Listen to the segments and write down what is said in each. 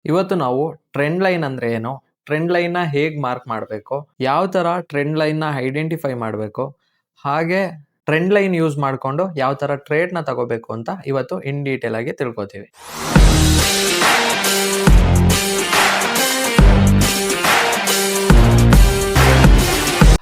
ಇವತ್ತು ನಾವು trend line ಅಂದ್ರೆ ಏನು, ಟ್ರೆಂಡ್ ಲೈನ್ನ ಹೇಗೆ ಮಾರ್ಕ್ ಮಾಡಬೇಕು, ಯಾವ ಥರ ಟ್ರೆಂಡ್ ಲೈನ್ನ ಐಡೆಂಟಿಫೈ ಮಾಡಬೇಕು, ಹಾಗೆ ಟ್ರೆಂಡ್ ಲೈನ್ ಯೂಸ್ ಮಾಡಿಕೊಂಡು ಯಾವ ಥರ ಟ್ರೇಡ್ನ ತಗೋಬೇಕು ಅಂತ ಇವತ್ತು ಇನ್ ಡೀಟೇಲ್ ಆಗಿ ತಿಳ್ಕೊತೀವಿ.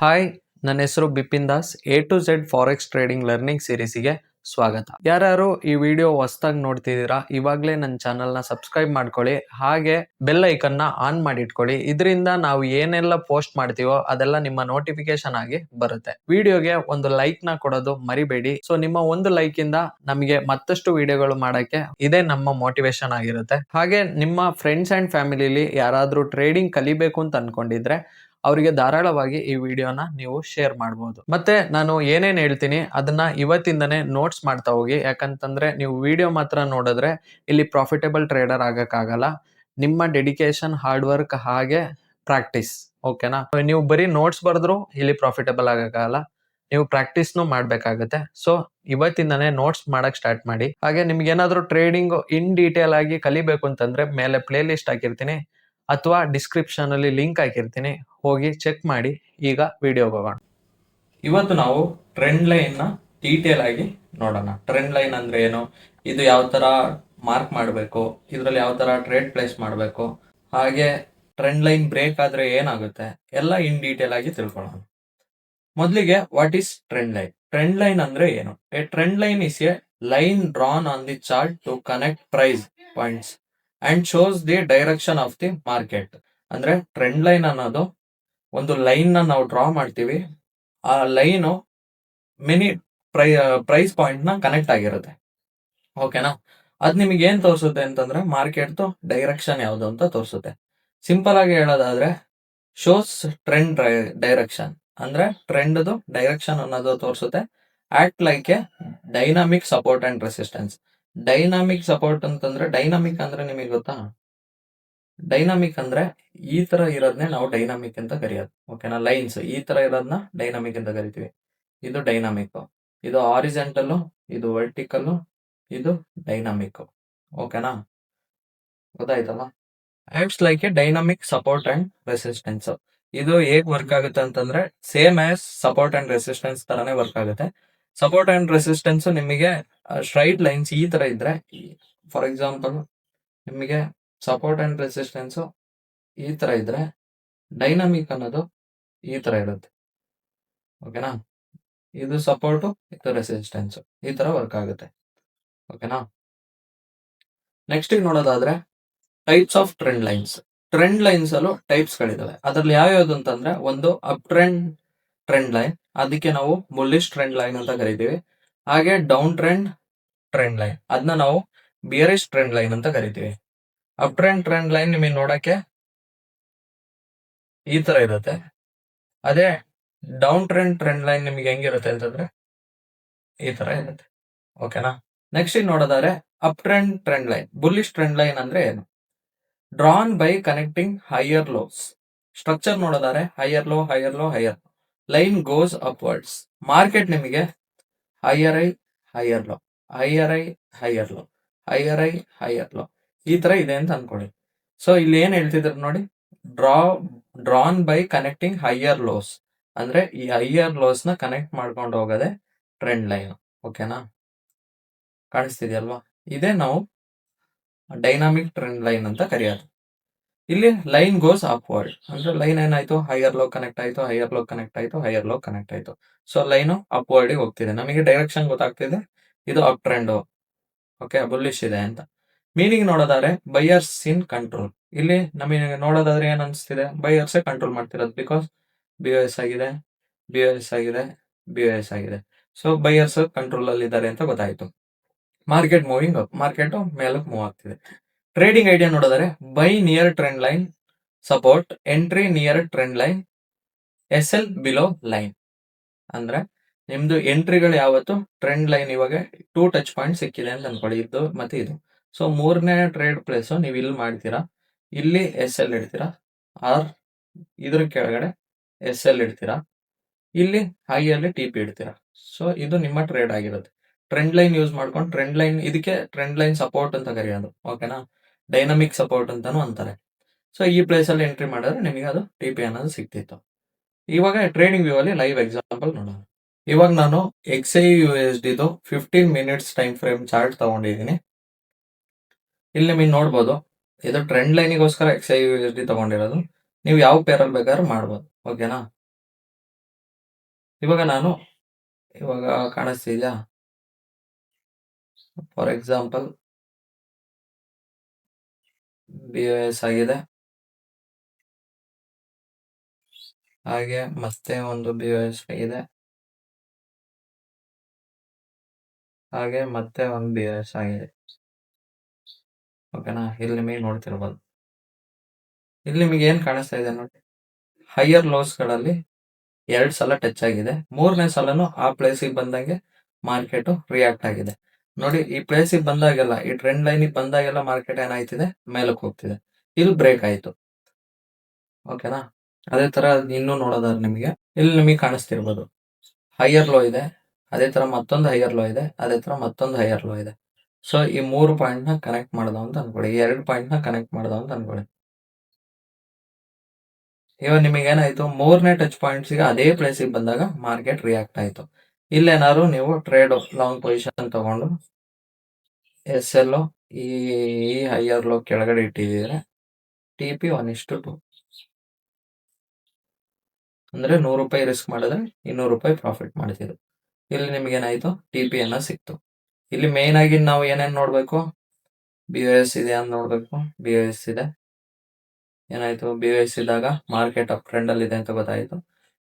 ಹಾಯ್, ನನ್ನ ಹೆಸರು Bipin Das. A to Z forex trading learning ಸೀರೀಸಿಗೆ ಸ್ವಾಗತ. ಯಾರ್ಯಾರು ಈ ವಿಡಿಯೋ ಹೊಸದಾಗಿ ನೋಡ್ತಿದ್ದೀರಾ, ಇವಾಗಲೇ ನನ್ನ ಚಾನಲ್ನ ಸಬ್ಸ್ಕ್ರೈಬ್ ಮಾಡ್ಕೊಳ್ಳಿ, ಹಾಗೆ ಬೆಲ್ ಐಕನ್ನ ಆನ್ ಮಾಡಿ ಇಟ್ಕೊಳ್ಳಿ. ಇದರಿಂದ ನಾವು ಏನೆಲ್ಲ ಪೋಸ್ಟ್ ಮಾಡ್ತೀವೋ ಅದೆಲ್ಲ ನಿಮ್ಮ ನೋಟಿಫಿಕೇಶನ್ ಆಗಿ ಬರುತ್ತೆ. ವಿಡಿಯೋಗೆ ಒಂದು ಲೈಕ್ ನ ಕೊಡೋದು ಮರಿಬೇಡಿ. ಸೊ ನಿಮ್ಮ ಒಂದು ಲೈಕ್ ಇಂದ ನಮಗೆ ಮತ್ತಷ್ಟು ವಿಡಿಯೋಗಳು ಮಾಡಕ್ಕೆ ಇದೇ ನಮ್ಮ ಮೋಟಿವೇಶನ್ ಆಗಿರುತ್ತೆ. ಹಾಗೆ ನಿಮ್ಮ ಫ್ರೆಂಡ್ಸ್ ಅಂಡ್ ಫ್ಯಾಮಿಲಿಲಿ ಯಾರಾದ್ರೂ ಟ್ರೇಡಿಂಗ್ ಕಲಿಬೇಕು ಅಂತ ಅನ್ಕೊಂಡಿದ್ರೆ ಅವರಿಗೆ ಧಾರಾಳವಾಗಿ ಈ ವಿಡಿಯೋನ ನೀವು ಶೇರ್ ಮಾಡಬಹುದು. ಮತ್ತೆ ನಾನು ಏನೇನ್ ಹೇಳ್ತೀನಿ ಅದನ್ನ ಇವತ್ತಿಂದನೇ ನೋಟ್ಸ್ ಮಾಡ್ತಾ ಹೋಗಿ, ಯಾಕಂತಂದ್ರೆ ನೀವು ವಿಡಿಯೋ ಮಾತ್ರ ನೋಡಿದ್ರೆ ಇಲ್ಲಿ ಪ್ರಾಫಿಟಬಲ್ ಟ್ರೇಡರ್ ಆಗಕ್ಕಾಗಲ್ಲ. ನಿಮ್ಮ ಡೆಡಿಕೇಶನ್, ಹಾರ್ಡ್ ವರ್ಕ್ ಹಾಗೆ ಪ್ರಾಕ್ಟೀಸ್, ಓಕೆನಾ? ನೀವು ಬರೀ ನೋಟ್ಸ್ ಬರೆದ್ರು ಇಲ್ಲಿ ಪ್ರಾಫಿಟಬಲ್ ಆಗಕ್ಕಾಗಲ್ಲ, ನೀವು ಪ್ರಾಕ್ಟೀಸ್ನು ಮಾಡ್ಬೇಕಾಗತ್ತೆ. ಸೊ ಇವತ್ತಿಂದನೇ ನೋಟ್ಸ್ ಮಾಡಕ್ ಸ್ಟಾರ್ಟ್ ಮಾಡಿ. ಹಾಗೆ ನಿಮ್ಗೆ ಏನಾದ್ರು ಟ್ರೇಡಿಂಗ್ ಇನ್ ಡೀಟೇಲ್ ಆಗಿ ಕಲಿಬೇಕು ಅಂತಂದ್ರೆ ಮೇಲೆ ಪ್ಲೇ ಲಿಸ್ಟ್ ಹಾಕಿರ್ತೀನಿ ಅಥವಾ ಡಿಸ್ಕ್ರಿಪ್ಷನ್ ಅಲ್ಲಿ ಲಿಂಕ್ ಹಾಕಿರ್ತೀನಿ, ಹೋಗಿ ಚೆಕ್ ಮಾಡಿ. ಈಗ ವಿಡಿಯೋಗೆ ಹೋಗೋಣ. ಇವತ್ತು ನಾವು ಟ್ರೆಂಡ್ ಲೈನ್ ನ ಡೀಟೇಲ್ ಆಗಿ ನೋಡೋಣ. ಟ್ರೆಂಡ್ ಲೈನ್ ಅಂದ್ರೆ ಏನು, ಇದು ಯಾವ ತರ ಮಾರ್ಕ್ ಮಾಡಬೇಕು, ಇದರಲ್ಲಿ ಯಾವ ತರ ಟ್ರೇಡ್ ಪ್ಲೇಸ್ ಮಾಡಬೇಕು, ಹಾಗೆ ಟ್ರೆಂಡ್ ಲೈನ್ ಬ್ರೇಕ್ ಆದ್ರೆ ಏನಾಗುತ್ತೆ, ಎಲ್ಲ ಇನ್ ಡೀಟೇಲ್ ಆಗಿ ತಿಳ್ಕೊಳ್ಳೋಣ. ಮೊದಲಿಗೆ what is trend line? Trend line ಅಂದ್ರೆ ಏನು? A trend line is a line drawn on the chart to connect price points and shows the direction of the market. ಅಂದ್ರೆ trend line ಅನ್ನೋದು ಒಂದು line ನ ನಾವು ಡ್ರಾ ಮಾಡ್ತೀವಿ, ಆ line many price point ನ ಕನೆಕ್ಟ್ ಆಗಿರುತ್ತೆ, ಓಕೆನಾ? ಅದ್ ನಿಮಗೆ ಏನ್ ತೋರಿಸುತ್ತೆ ಅಂತಂದ್ರೆ ಮಾರ್ಕೆಟ್ ಡೈರೆಕ್ಷನ್ ಯಾವ್ದು ಅಂತ ತೋರಿಸುತ್ತೆ. ಸಿಂಪಲ್ ಆಗಿ ಹೇಳೋದಾದ್ರೆ ಶೋಸ್ ಟ್ರೆಂಡ್ ಡೈರೆಕ್ಷನ್ ಅಂದ್ರೆ ಟ್ರೆಂಡ್ ಡೈರೆಕ್ಷನ್ ಅನ್ನೋದು ತೋರಿಸುತ್ತೆ. Act like A dynamic support and resistance. Dynamic support ಅಂತಂದ್ರೆ, ಡೈನಾಮಿಕ್ ಅಂದ್ರೆ ನಿಮಗೆ ಗೊತ್ತಾ? ಡೈನಾಮಿಕ್ ಅಂದ್ರೆ ಈ ತರ ಇರೋದನ್ನೇ ನಾವು ಡೈನಾಮಿಕ್ ಅಂತ ಕರೆಯೋದು, ಓಕೆನಾ? ಲೈನ್ಸ್ ಈ ತರ ಇರೋದನ್ನ ಡೈನಾಮಿಕ್ ಅಂತ ಕರಿತೀವಿ. ಇದು ಡೈನಾಮಿಕ್, ಇದು ಹಾರಿಜಾಂಟಲ್, ಇದು ವರ್ಟಿಕಲ್, ಇದು ಡೈನಾಮಿಕ್, ಓಕೆನಾ? ಗೊತ್ತಾಯ್ತಲ್ಲ? Acts like A dynamic support and resistance. ಇದು ಹೇಗ್ ವರ್ಕ್ ಆಗುತ್ತೆ ಅಂತಂದ್ರೆ same as support and resistance ತರಾನೇ ವರ್ಕ್ ಆಗುತ್ತೆ. ಸಪೋರ್ಟ್ ಅಂಡ್ ರೆಸಿಸ್ಟೆನ್ಸ್ ನಿಮಗೆ ಸ್ಟ್ರೈಟ್ ಲೈನ್ಸ್ ಈ ತರ ಇದ್ರೆ, ಫಾರ್ ಎಕ್ಸಾಂಪಲ್ ನಿಮಗೆ ಸಪೋರ್ಟ್ ಅಂಡ್ ರೆಸಿಸ್ಟೆನ್ಸ್ ಈ ತರ ಇದ್ರೆ, ಡೈನಾಮಿಕ್ ಅನ್ನೋದು ಈ ತರ ಇರುತ್ತೆ, ಓಕೆನಾ? ಇದು ಸಪೋರ್ಟ್, ಇದು ರೆಸಿಸ್ಟೆನ್ಸ್, ಈ ತರ ವರ್ಕ್ ಆಗುತ್ತೆ, ಓಕೆನಾ? ನೆಕ್ಸ್ಟ್ ನೋಡೋದಾದ್ರೆ types of trend lines. Trend lines ಅಲ್ಲೂ ಟೈಪ್ಸ್ ಗಳಿದಾವೆ. ಅದ್ರಲ್ಲಿ ಯಾವ್ಯಾವ್ದು ಅಂತಂದ್ರೆ, ಒಂದು ಅಪ್ ಟ್ರೆಂಡ್ ಲೈನ್, ಅದಕ್ಕೆ ನಾವು ಬುಲ್ಲಿಶ್ ಟ್ರೆಂಡ್ ಲೈನ್ ಅಂತ ಕರಿತೀವಿ. ಹಾಗೆ ಡೌನ್ ಟ್ರೆಂಡ್ ಲೈನ್, ಅದನ್ನ ನಾವು ಬಿಯರಿಶ್ ಟ್ರೆಂಡ್ ಲೈನ್ ಅಂತ ಕರಿತೀವಿ. ಅಪ್ ಟ್ರೆಂಡ್ ಲೈನ್ ನಿಮಗೆ ನೋಡಕ್ಕೆ ಈ ತರ ಇರುತ್ತೆ. ಅದೇ ಡೌನ್ ಟ್ರೆಂಡ್ ಲೈನ್ ನಿಮಗೆ ಹೆಂಗಿರುತ್ತೆ ಅಂತಂದ್ರೆ ಈ ತರ ಇರುತ್ತೆ, ಓಕೆನಾ? ನೆಕ್ಸ್ಟ್ ನೋಡೋದಾದ್ರೆ up trend line, bullish trend line ಅಂದ್ರೆ ಏನು? Drawn by connecting higher lows. Structure ನೋಡೋದಾದ್ರೆ higher low, higher low, higher line goes upwards. Market ನಿಮಗೆ higher high, higher low, higher high, higher low, higher high, higher low, ಈ ತರ ಇದೆ ಅಂತ ಅನ್ಕೊಳ್ಳಿ. So ಇಲ್ಲಿ ಏನ್ ಹೇಳ್ತಿದ್ರು ನೋಡಿ, ಡ್ರಾನ್ ಬೈ ಕನೆಕ್ಟಿಂಗ್ ಹೈಯರ್ ಲೋಸ್ ಅಂದ್ರೆ ಈ ಹೈಯರ್ ಲೋಸ್ ನ ಕನೆಕ್ಟ್ ಮಾಡ್ಕೊಂಡು ಹೋಗೋದೆ ಟ್ರೆಂಡ್ ಲೈನ್, ಓಕೆನಾ? ಕಾಣಿಸ್ತಿದ್ಯಲ್ವಾ? ಇದೇ ನಾವು ಡೈನಾಮಿಕ್ ಟ್ರೆಂಡ್ ಲೈನ್ ಅಂತ ಕರೆಯೋದು. ಇಲ್ಲಿ ಲೈನ್ ಗೋಸ್ ಅಪ್ವರ್ಡ್ ಅಂದ್ರೆ ಲೈನ್ ಏನಾಯ್ತು, ಹೈಯರ್ ಲೋ ಕನೆಕ್ಟ್ ಆಯ್ತು, ಹೈಯರ್ ಲೋ ಕನೆಕ್ಟ್ ಆಯ್ತು, ಹೈಯರ್ ಲೋ ಕನೆಕ್ಟ್ ಆಯ್ತು. ಸೊ ಲೈನ್ ಅಪ್ವರ್ಡ್ ಹೋಗ್ತಿದೆ, ನಮಗೆ ಡೈರೆಕ್ಷನ್ ಗೊತ್ತಾಗ್ತಿದೆ, ಇದು ಅಪ್ ಟ್ರೆಂಡ್, ಓಕೆ, ಬುಲ್ಲಿಶ್ ಇದೆ ಅಂತ. ಮೀನಿಂಗ್ ನೋಡೋದಾದ್ರೆ ಬೈಯರ್ಸ್ ಇನ್ ಕಂಟ್ರೋಲ್. ಇಲ್ಲಿ ನಮಗೆ ನೋಡೋದಾದ್ರೆ ಏನ್ ಅನ್ಸ್ತಿದೆ, ಬೈಯರ್ಸ್ ಕಂಟ್ರೋಲ್ ಮಾಡ್ತಿರೋದು, ಬಿಕಾಸ್ BOS ಆಗಿದೆ, BOS ಆಗಿದೆ, BOS ಆಗಿದೆ. ಸೊ ಬೈಯರ್ಸ್ ಕಂಟ್ರೋಲ್ ಅಲ್ಲಿ ಇದ್ದಾರೆ ಅಂತ ಗೊತ್ತಾಯ್ತು. ಮಾರ್ಕೆಟ್ ಮೂವಿಂಗ್ ಅಪ್, ಮಾರ್ಕೆಟ್ ಮೇಲಕ್ಕೆ ಮೂವ್ ಆಗ್ತಿದೆ. ಟ್ರೇಡಿಂಗ್ ಐಡಿಯಾ ನೋಡಿದರೆ by near trend line support, entry near trend line, SL below line. ಅಂದ್ರೆ ನಿಮ್ದು ಎಂಟ್ರಿಗಳು ಯಾವತ್ತು ಟ್ರೆಂಡ್ ಲೈನ್, ಇವಾಗ 2 ಟಚ್ ಪಾಯಿಂಟ್ ಸಿಕ್ಕಿದೆ ಅಂತ ಅನ್ಕೊಳ್ಳಿ, ಇದು ಮತ್ತೆ ಇದು. ಸೊ ಮೂರನೇ ಟ್ರೇಡ್ ಪ್ಲೇಸ್ ನೀವು ಇಲ್ಲಿ ಮಾಡ್ತೀರಾ, ಇಲ್ಲಿ SL ಇಡ್ತೀರಾ, ಆರ್ ಇದ್ರ ಕೆಳಗಡೆ SL ಇಡ್ತೀರಾ, ಇಲ್ಲಿ ಹೈ ಅಲ್ಲಿ TP ಇಡ್ತೀರಾ. ಸೊ ಇದು ನಿಮ್ಮ ಟ್ರೇಡ್ ಆಗಿರುತ್ತೆ. ಟ್ರೆಂಡ್ ಲೈನ್ ಯೂಸ್ ಮಾಡ್ಕೊಂಡು ಟ್ರೆಂಡ್ ಲೈನ್, ಇದಕ್ಕೆ ಟ್ರೆಂಡ್ ಲೈನ್ ಸಪೋರ್ಟ್ ಅಂತ ಕರೆಯೋದು, ಓಕೆನಾ? ಡೈನಮಿಕ್ ಸಪೋರ್ಟ್ ಅಂತಾನು ಅಂತಾರೆ. ಸೊ ಈ ಪ್ಲೇಸ್ ಅಲ್ಲಿ ಎಂಟ್ರಿ ಮಾಡಿದ್ರೆ ನಿಮಗೆ ಅದು TP ಅನ್ನೋದು ಸಿಗ್ತಿತ್ತು. ಇವಾಗ ಟ್ರೇಡಿಂಗ್ ವ್ಯೂ ಅಲ್ಲಿ ಲೈವ್ ಎಕ್ಸಾಂಪಲ್ ನೋಡೋಣ. ಇವಾಗ ನಾನು XAUUSD 15 minutes time frame chart ತಗೊಂಡಿದ್ದೀನಿ. ಇಲ್ಲಿ ನಿಮಗೆ ನೋಡ್ಬೋದು, ಇದು ಟ್ರೆಂಡ್ ಲೈನಿಗೋಸ್ಕರ XAUUSD ತಗೊಂಡಿರೋದು. ನೀವು ಯಾವ ಪೇರಲ್ಲಿ ಬೇಕಾದ್ರೂ ಮಾಡ್ಬೋದು. ಓಕೆನಾ? ಇವಾಗ ಕಾಣಿಸ್ತಿದ್ಯಾ? ಫಾರ್ ಎಕ್ಸಾಂಪಲ್ BOS ಆಗಿದೆ, ಹಾಗೆ ಮತ್ತೆ ಒಂದು BOS ಆಗಿದೆ, ಹಾಗೆ ಮತ್ತೆ ಒಂದು BOS ಆಗಿದೆ. ಓಕೆನಾ? ಇಲ್ಲಿ ನಿಮಗೆ ನೋಡ್ತಿರ್ಬೋದು. ಇಲ್ಲಿ ನಿಮಗೆ ಏನ್ ಕಾಣಿಸ್ತಾ ಇದೆ ನೋಡಿ, ಹೈಯರ್ ಲೋಸ್ಗಳಲ್ಲಿ 2 ಸಲ ಟಚ್ ಆಗಿದೆ. 3ನೇ ಸಲನು ಆ ಪ್ಲೇಸಿಗೆ ಬಂದಂಗೆ ಮಾರ್ಕೆಟ್ ರಿಯಾಕ್ಟ್ ಆಗಿದೆ. ನೋಡಿ, ಈ ಪ್ಲೇಸಿಗೆ ಬಂದಾಗೆಲ್ಲ, ಈ ಟ್ರೆಂಡ್ ಲೈನಿಗೆ ಬಂದಾಗೆಲ್ಲ ಮಾರ್ಕೆಟ್ ಏನಾಯ್ತಿದೆ, ಮೇಲಕ್ಕೆ ಹೋಗ್ತಿದೆ. ಇಲ್ಲಿ ಬ್ರೇಕ್ ಆಯ್ತು. ಓಕೆನಾ? ಅದೇ ತರ ಇನ್ನೂ ನೋಡೋದಾದ್ರೆ ಇಲ್ಲಿ ನಿಮಗೆ ಕಾಣಿಸ್ತಿರ್ಬೋದು, ಹೈಯರ್ ಲೋ ಇದೆ, ಅದೇ ತರ ಮತ್ತೊಂದು ಹೈಯರ್ ಲೋ ಇದೆ, ಅದೇ ತರ ಮತ್ತೊಂದು ಹೈಯರ್ ಲೋ ಇದೆ. ಸೊ ಈ 3 ಪಾಯಿಂಟ್ ನ ಕನೆಕ್ಟ್ ಮಾಡ್ದವ ಅಂತ ಅನ್ಕೊಳ್ಳಿ, 2 ಪಾಯಿಂಟ್ ನ ಕನೆಕ್ಟ್ ಮಾಡ್ದವ ಅಂತ ಅನ್ಕೊಳ್ಳಿ. ಇವಾಗ ನಿಮಗೆ ಏನಾಯ್ತು, 3ನೇ ಟಚ್ ಪಾಯಿಂಟ್ಸ್ಗೆ ಅದೇ ಪ್ಲೇಸಿಗೆ ಬಂದಾಗ ಮಾರ್ಕೆಟ್ ರಿಯಾಕ್ಟ್ ಆಯ್ತು. ಇಲ್ಲೇನಾದ್ರು ನೀವು ಟ್ರೇಡ್ ಲಾಂಗ್ ಪೊಸಿಷನ್ ತಗೊಂಡು SL ಈ ಹೈಯರ್ ಲೋ ಕೆಳಗಡೆ ಇಟ್ಟಿದ್ರೆ TP 1:2 ಅಂದ್ರೆ ₹100 ರಿಸ್ಕ್ ಮಾಡಿದ್ರೆ ₹200 ಪ್ರಾಫಿಟ್ ಮಾಡ್ತಿದ್ರು. ಇಲ್ಲಿ ನಿಮ್ಗೆ ಏನಾಯ್ತು, TP ಅನ್ನ ಸಿಕ್ತು. ಇಲ್ಲಿ ಮೇನ್ ಆಗಿ ನಾವು ಏನೇನ್ ನೋಡ್ಬೇಕು, BOS ಇದೆ ಅಂತ ನೋಡ್ಬೇಕು. BOS ಇದೆ, ಏನಾಯ್ತು, BOS ಇದ್ದಾಗ ಮಾರ್ಕೆಟ್ ಅಪ್ ಟ್ರೆಂಡ್ ಅಲ್ಲಿ ಇದೆ ಅಂತ ಗೊತ್ತಾಯ್ತು.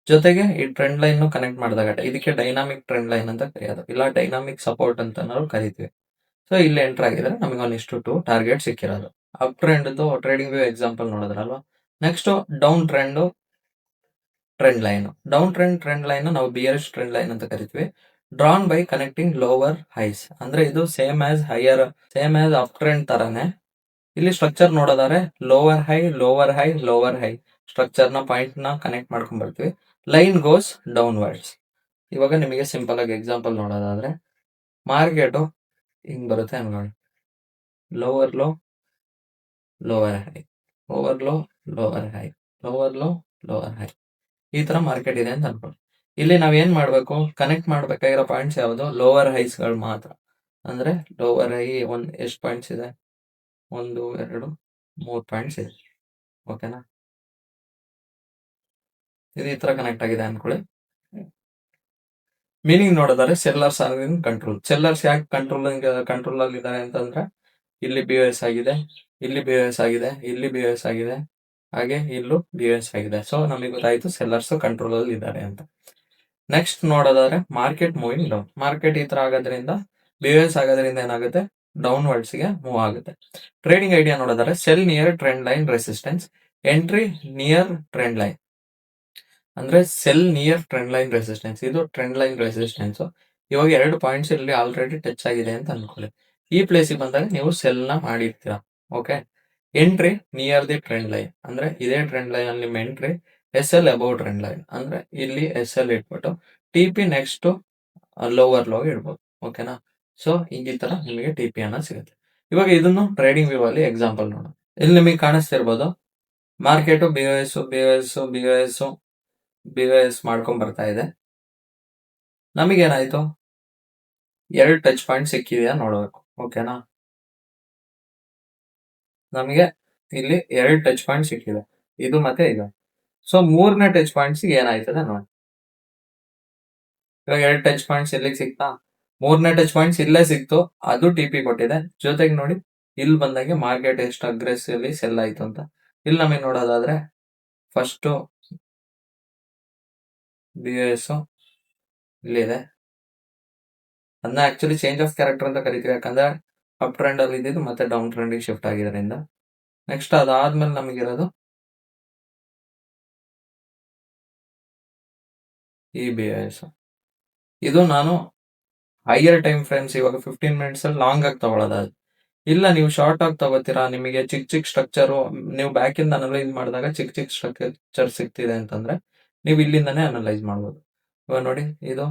ಜೊತೆಗೆ ಈ ಟ್ರೆಂಡ್ ಲೈನ್ ಕನೆಕ್ಟ್ ಮಾಡಿದಾಗ ಇದಕ್ಕೆ ಡೈನಾಮಿಕ್ ಟ್ರೆಂಡ್ ಲೈನ್ ಅಂತ ಕರೆಯೋದು, ಇಲ್ಲ ಡೈನಾಮಿಕ್ ಸಪೋರ್ಟ್ ಅಂತ ನಾವು ಕರಿತೀವಿ. ಸೊ ಇಲ್ಲಿ ಎಂಟರ್ ಆಗಿದ್ರೆ ನಮಗೆ 1:2 ಟಾರ್ಗೆಟ್ ಸಿಕ್ಕಿರೋದು. Up trend trading view example ನೋಡಿದ್ರಲ್ವಾ. Next down trend line. Down trend line ನಾವು ಬಿಯರಿಶ್ ಟ್ರೆಂಡ್ ಲೈನ್ ಅಂತ ಕರಿತೀವಿ. Drawn by connecting lower highs. ಅಂದ್ರೆ ಇದು ಸೇಮ್ ಆಸ್ ಅಪ್ ಟ್ರೆಂಡ್ ತರಾನೇ. ಇಲ್ಲಿ ಸ್ಟ್ರಕ್ಚರ್ ನೋಡೋದಾದ್ರೆ lower high lower high lower high structure ನ ಪಾಯಿಂಟ್ ನ ಕನೆಕ್ಟ್ ಮಾಡ್ಕೊಂಡ್ ಬರ್ತೀವಿ. Line goes down words. ಇವಾಗ ನಿಮಗೆ ಸಿಂಪಲ್ ಆಗಿ ಎಕ್ಸಾಂಪಲ್ ನೋಡೋದಾದ್ರೆ, ಮಾರ್ಕೆಟ್ ಹಿಂಗ್ ಬರುತ್ತೆ ಅನ್ಕೊಳ್ಳಿ, lower low lower high, over low lower high, lower low lower high, ಈ ತರ ಮಾರ್ಕೆಟ್ ಇದೆ ಅಂತ ಅನ್ಕೊಳ್ಳಿ. ಇಲ್ಲಿ ನಾವ್ ಏನ್ ಮಾಡ್ಬೇಕು, ಕನೆಕ್ಟ್ ಮಾಡ್ಬೇಕಾಗಿರೋ ಪಾಯಿಂಟ್ಸ್ ಯಾವುದು, ಲೋವರ್ ಹೈಸ್ ಗಳು ಮಾತ್ರ. ಅಂದ್ರೆ ಲೋವರ್ ಹೈ ಎಷ್ಟು ಪಾಯಿಂಟ್ಸ್ ಇದೆ, 1 2 3 ಪಾಯಿಂಟ್ಸ್ ಇದೆ. ಓಕೆನಾ? ಇದು ಈ ತರ ಕನೆಕ್ಟ್ ಆಗಿದೆ ಅನ್ಕೊಳ್ಳಿ. ಮೀನಿಂಗ್ ನೋಡಿದ್ರೆ sellers are in control. Sellers ಯಾಕೆ ಕಂಟ್ರೋಲ್ ಅಲ್ಲಿ ಇದ್ದಾರೆ ಅಂತಂದ್ರೆ, ಇಲ್ಲಿ BOS ಆಗಿದೆ, ಇಲ್ಲಿ BOS ಆಗಿದೆ, ಇಲ್ಲಿ BOS ಆಗಿದೆ, ಹಾಗೆ ಇಲ್ಲೂ BOS ಆಗಿದೆ. ಸೊ ನಮಗೆ ಗೊತ್ತಾಯ್ತು ಸೆಲ್ಲರ್ಸ್ ಕಂಟ್ರೋಲ್ ಅಲ್ಲಿ ಇದ್ದಾರೆ ಅಂತ. ನೆಕ್ಸ್ಟ್ ನೋಡೋದಾದ್ರೆ ಮಾರ್ಕೆಟ್ ಮೂವಿಂಗ್ ಡೌನ್. ಮಾರ್ಕೆಟ್ ಈ ತರ ಆಗೋದ್ರಿಂದ, BOS ಆಗೋದ್ರಿಂದ ಏನಾಗುತ್ತೆ, ಡೌನ್ ವರ್ಡ್ಸ್ ಗೆ ಮೂವ್ ಆಗುತ್ತೆ. ಟ್ರೇಡಿಂಗ್ ಐಡಿಯಾ ನೋಡೋದಾದ್ರೆ sell near trend line resistance, entry near trend line. ಅಂದ್ರೆ sell near trend line resistance, ಇದು ಟ್ರೆಂಡ್ ಲೈನ್ ರೆಸಿಸ್ಟೆನ್ಸ್. ಇವಾಗ 2 ಪಾಯಿಂಟ್ಸ್ ಇಲ್ಲಿ ಆಲ್ರೆಡಿ ಟಚ್ ಆಗಿದೆ ಅಂತ ಅನ್ಕೊಳ್ಳಿ. ಈ ಪ್ಲೇಸಿಗೆ ಬಂದಾಗ ನೀವು ಸೆಲ್ ನ ಮಾಡಿರ್ತೀರಾ. Okay, entry near the trend line, ಅಂದ್ರೆ ಇದೇ ಟ್ರೆಂಡ್ ಲೈನ್ ಅಲ್ಲಿ ನಿಮ್ಮ entry. SL above trend line, ಅಂದ್ರೆ ಇಲ್ಲಿ SL ಇಟ್ಬಿಟ್ಟು TP ನೆಕ್ಸ್ಟ್ ಲೋವರ್ ಲೋ ಇಡ್ಬೋದು. ಓಕೆನಾ? ಸೊ ಈ ತರ ನಿಮಗೆ TP ಅನ್ನ ಸಿಗುತ್ತೆ. ಇವಾಗ ಇದನ್ನು ಟ್ರೇಡಿಂಗ್ ವ್ಯೂ ಅಲ್ಲಿ ಎಕ್ಸಾಂಪಲ್ ನೋಡೋಣ. ಇಲ್ಲಿ ನಿಮಗೆ ಕಾಣಿಸ್ತಿರ್ಬೋದು, ಮಾರ್ಕೆಟ್ BOS ಮಾಡ್ಕೊಂಡ್ ಬರ್ತಾ ಇದೆ. ನಮಗೇನಾಯ್ತು, 2 ಟಚ್ ಪಾಯಿಂಟ್ ಸಿಕ್ಕಿದೆಯಾ ನೋಡ್ಬೇಕು. ಓಕೆನಾ? ನಮಗೆ ಇಲ್ಲಿ 2 ಟಚ್ ಪಾಯಿಂಟ್ ಸಿಕ್ಕಿದೆ, ಇದು ಮತ್ತೆ ಇದು. ಸೊ 3ನೇ ಟಚ್ ಪಾಯಿಂಟ್ಸ್ ಏನಾಯ್ತದೆ ನೋಡಿ. ಇವಾಗ 2 ಟಚ್ ಪಾಯಿಂಟ್ಸ್ ಎಲ್ಲಿಗೆ ಸಿಕ್ತಾ, 3ನೇ ಟಚ್ ಪಾಯಿಂಟ್ಸ್ ಇಲ್ಲೇ ಸಿಕ್ತು, ಅದು TP ಕೊಟ್ಟಿದೆ. ಜೊತೆಗೆ ನೋಡಿ, ಇಲ್ಲಿ ಬಂದಂಗೆ ಮಾರ್ಕೆಟ್ ಎಷ್ಟು ಅಗ್ರೆಸಿವ್ಲಿ ಸೆಲ್ ಆಯ್ತು ಅಂತ. ಇಲ್ಲಿ ನಮಗೆ ನೋಡೋದಾದ್ರೆ ಫಸ್ಟ್ BOS ಇಲ್ಲಿದೆ, ಅದನ್ನ ಆಕ್ಚುಲಿ ಚೇಂಜ್ ಆಫ್ ಕ್ಯಾರೆಕ್ಟರ್ ಅಂತ ಕರಿತೀವಿ, ಯಾಕಂದ್ರೆ ಅಪ್ ಟ್ರೆಂಡ್ ಅಲ್ಲಿ ಇದ್ದಿದ್ದು ಮತ್ತೆ ಡೌನ್ ಟ್ರೆಂಡ್ ಶಿಫ್ಟ್ ಆಗಿರೋದ್ರಿಂದ. ನೆಕ್ಸ್ಟ್ ಅದಾದ್ಮೇಲೆ ನಮಗಿರೋದು ಈ BOS. ಇದು ನಾನು ಹೈಯರ್ ಟೈಮ್ ಫ್ರೇಮ್ಸ್, ಇವಾಗ 15 ಮಿನಿಟ್ಸ್ ಅಲ್ಲಿ ಲಾಂಗ್ ಆಗಿ ತಗೊಳ್ಳೋದಾದ್ರೆ. ಇಲ್ಲ ನೀವು ಶಾರ್ಟ್ ಆಗಿ ತಗೋತೀರಾ, ನಿಮಗೆ ಚಿಕ್ಕ ಸ್ಟ್ರಕ್ಚರ್, ನೀವು ಬ್ಯಾಕ್ ಇಂದ ಅನಲೈಸ್ ಮಾಡಿದಾಗ ಚಿಕ್ಕ ಸ್ಟ್ರಕ್ಚರ್ ಸಿಗ್ತಿದೆ ಅಂತಂದ್ರೆ ನೀವು ಇಲ್ಲಿಂದಾನೇ ಅನಲೈಸ್ ಮಾಡ್ಬೋದು. ಇವಾಗ ನೋಡಿ, ಇದು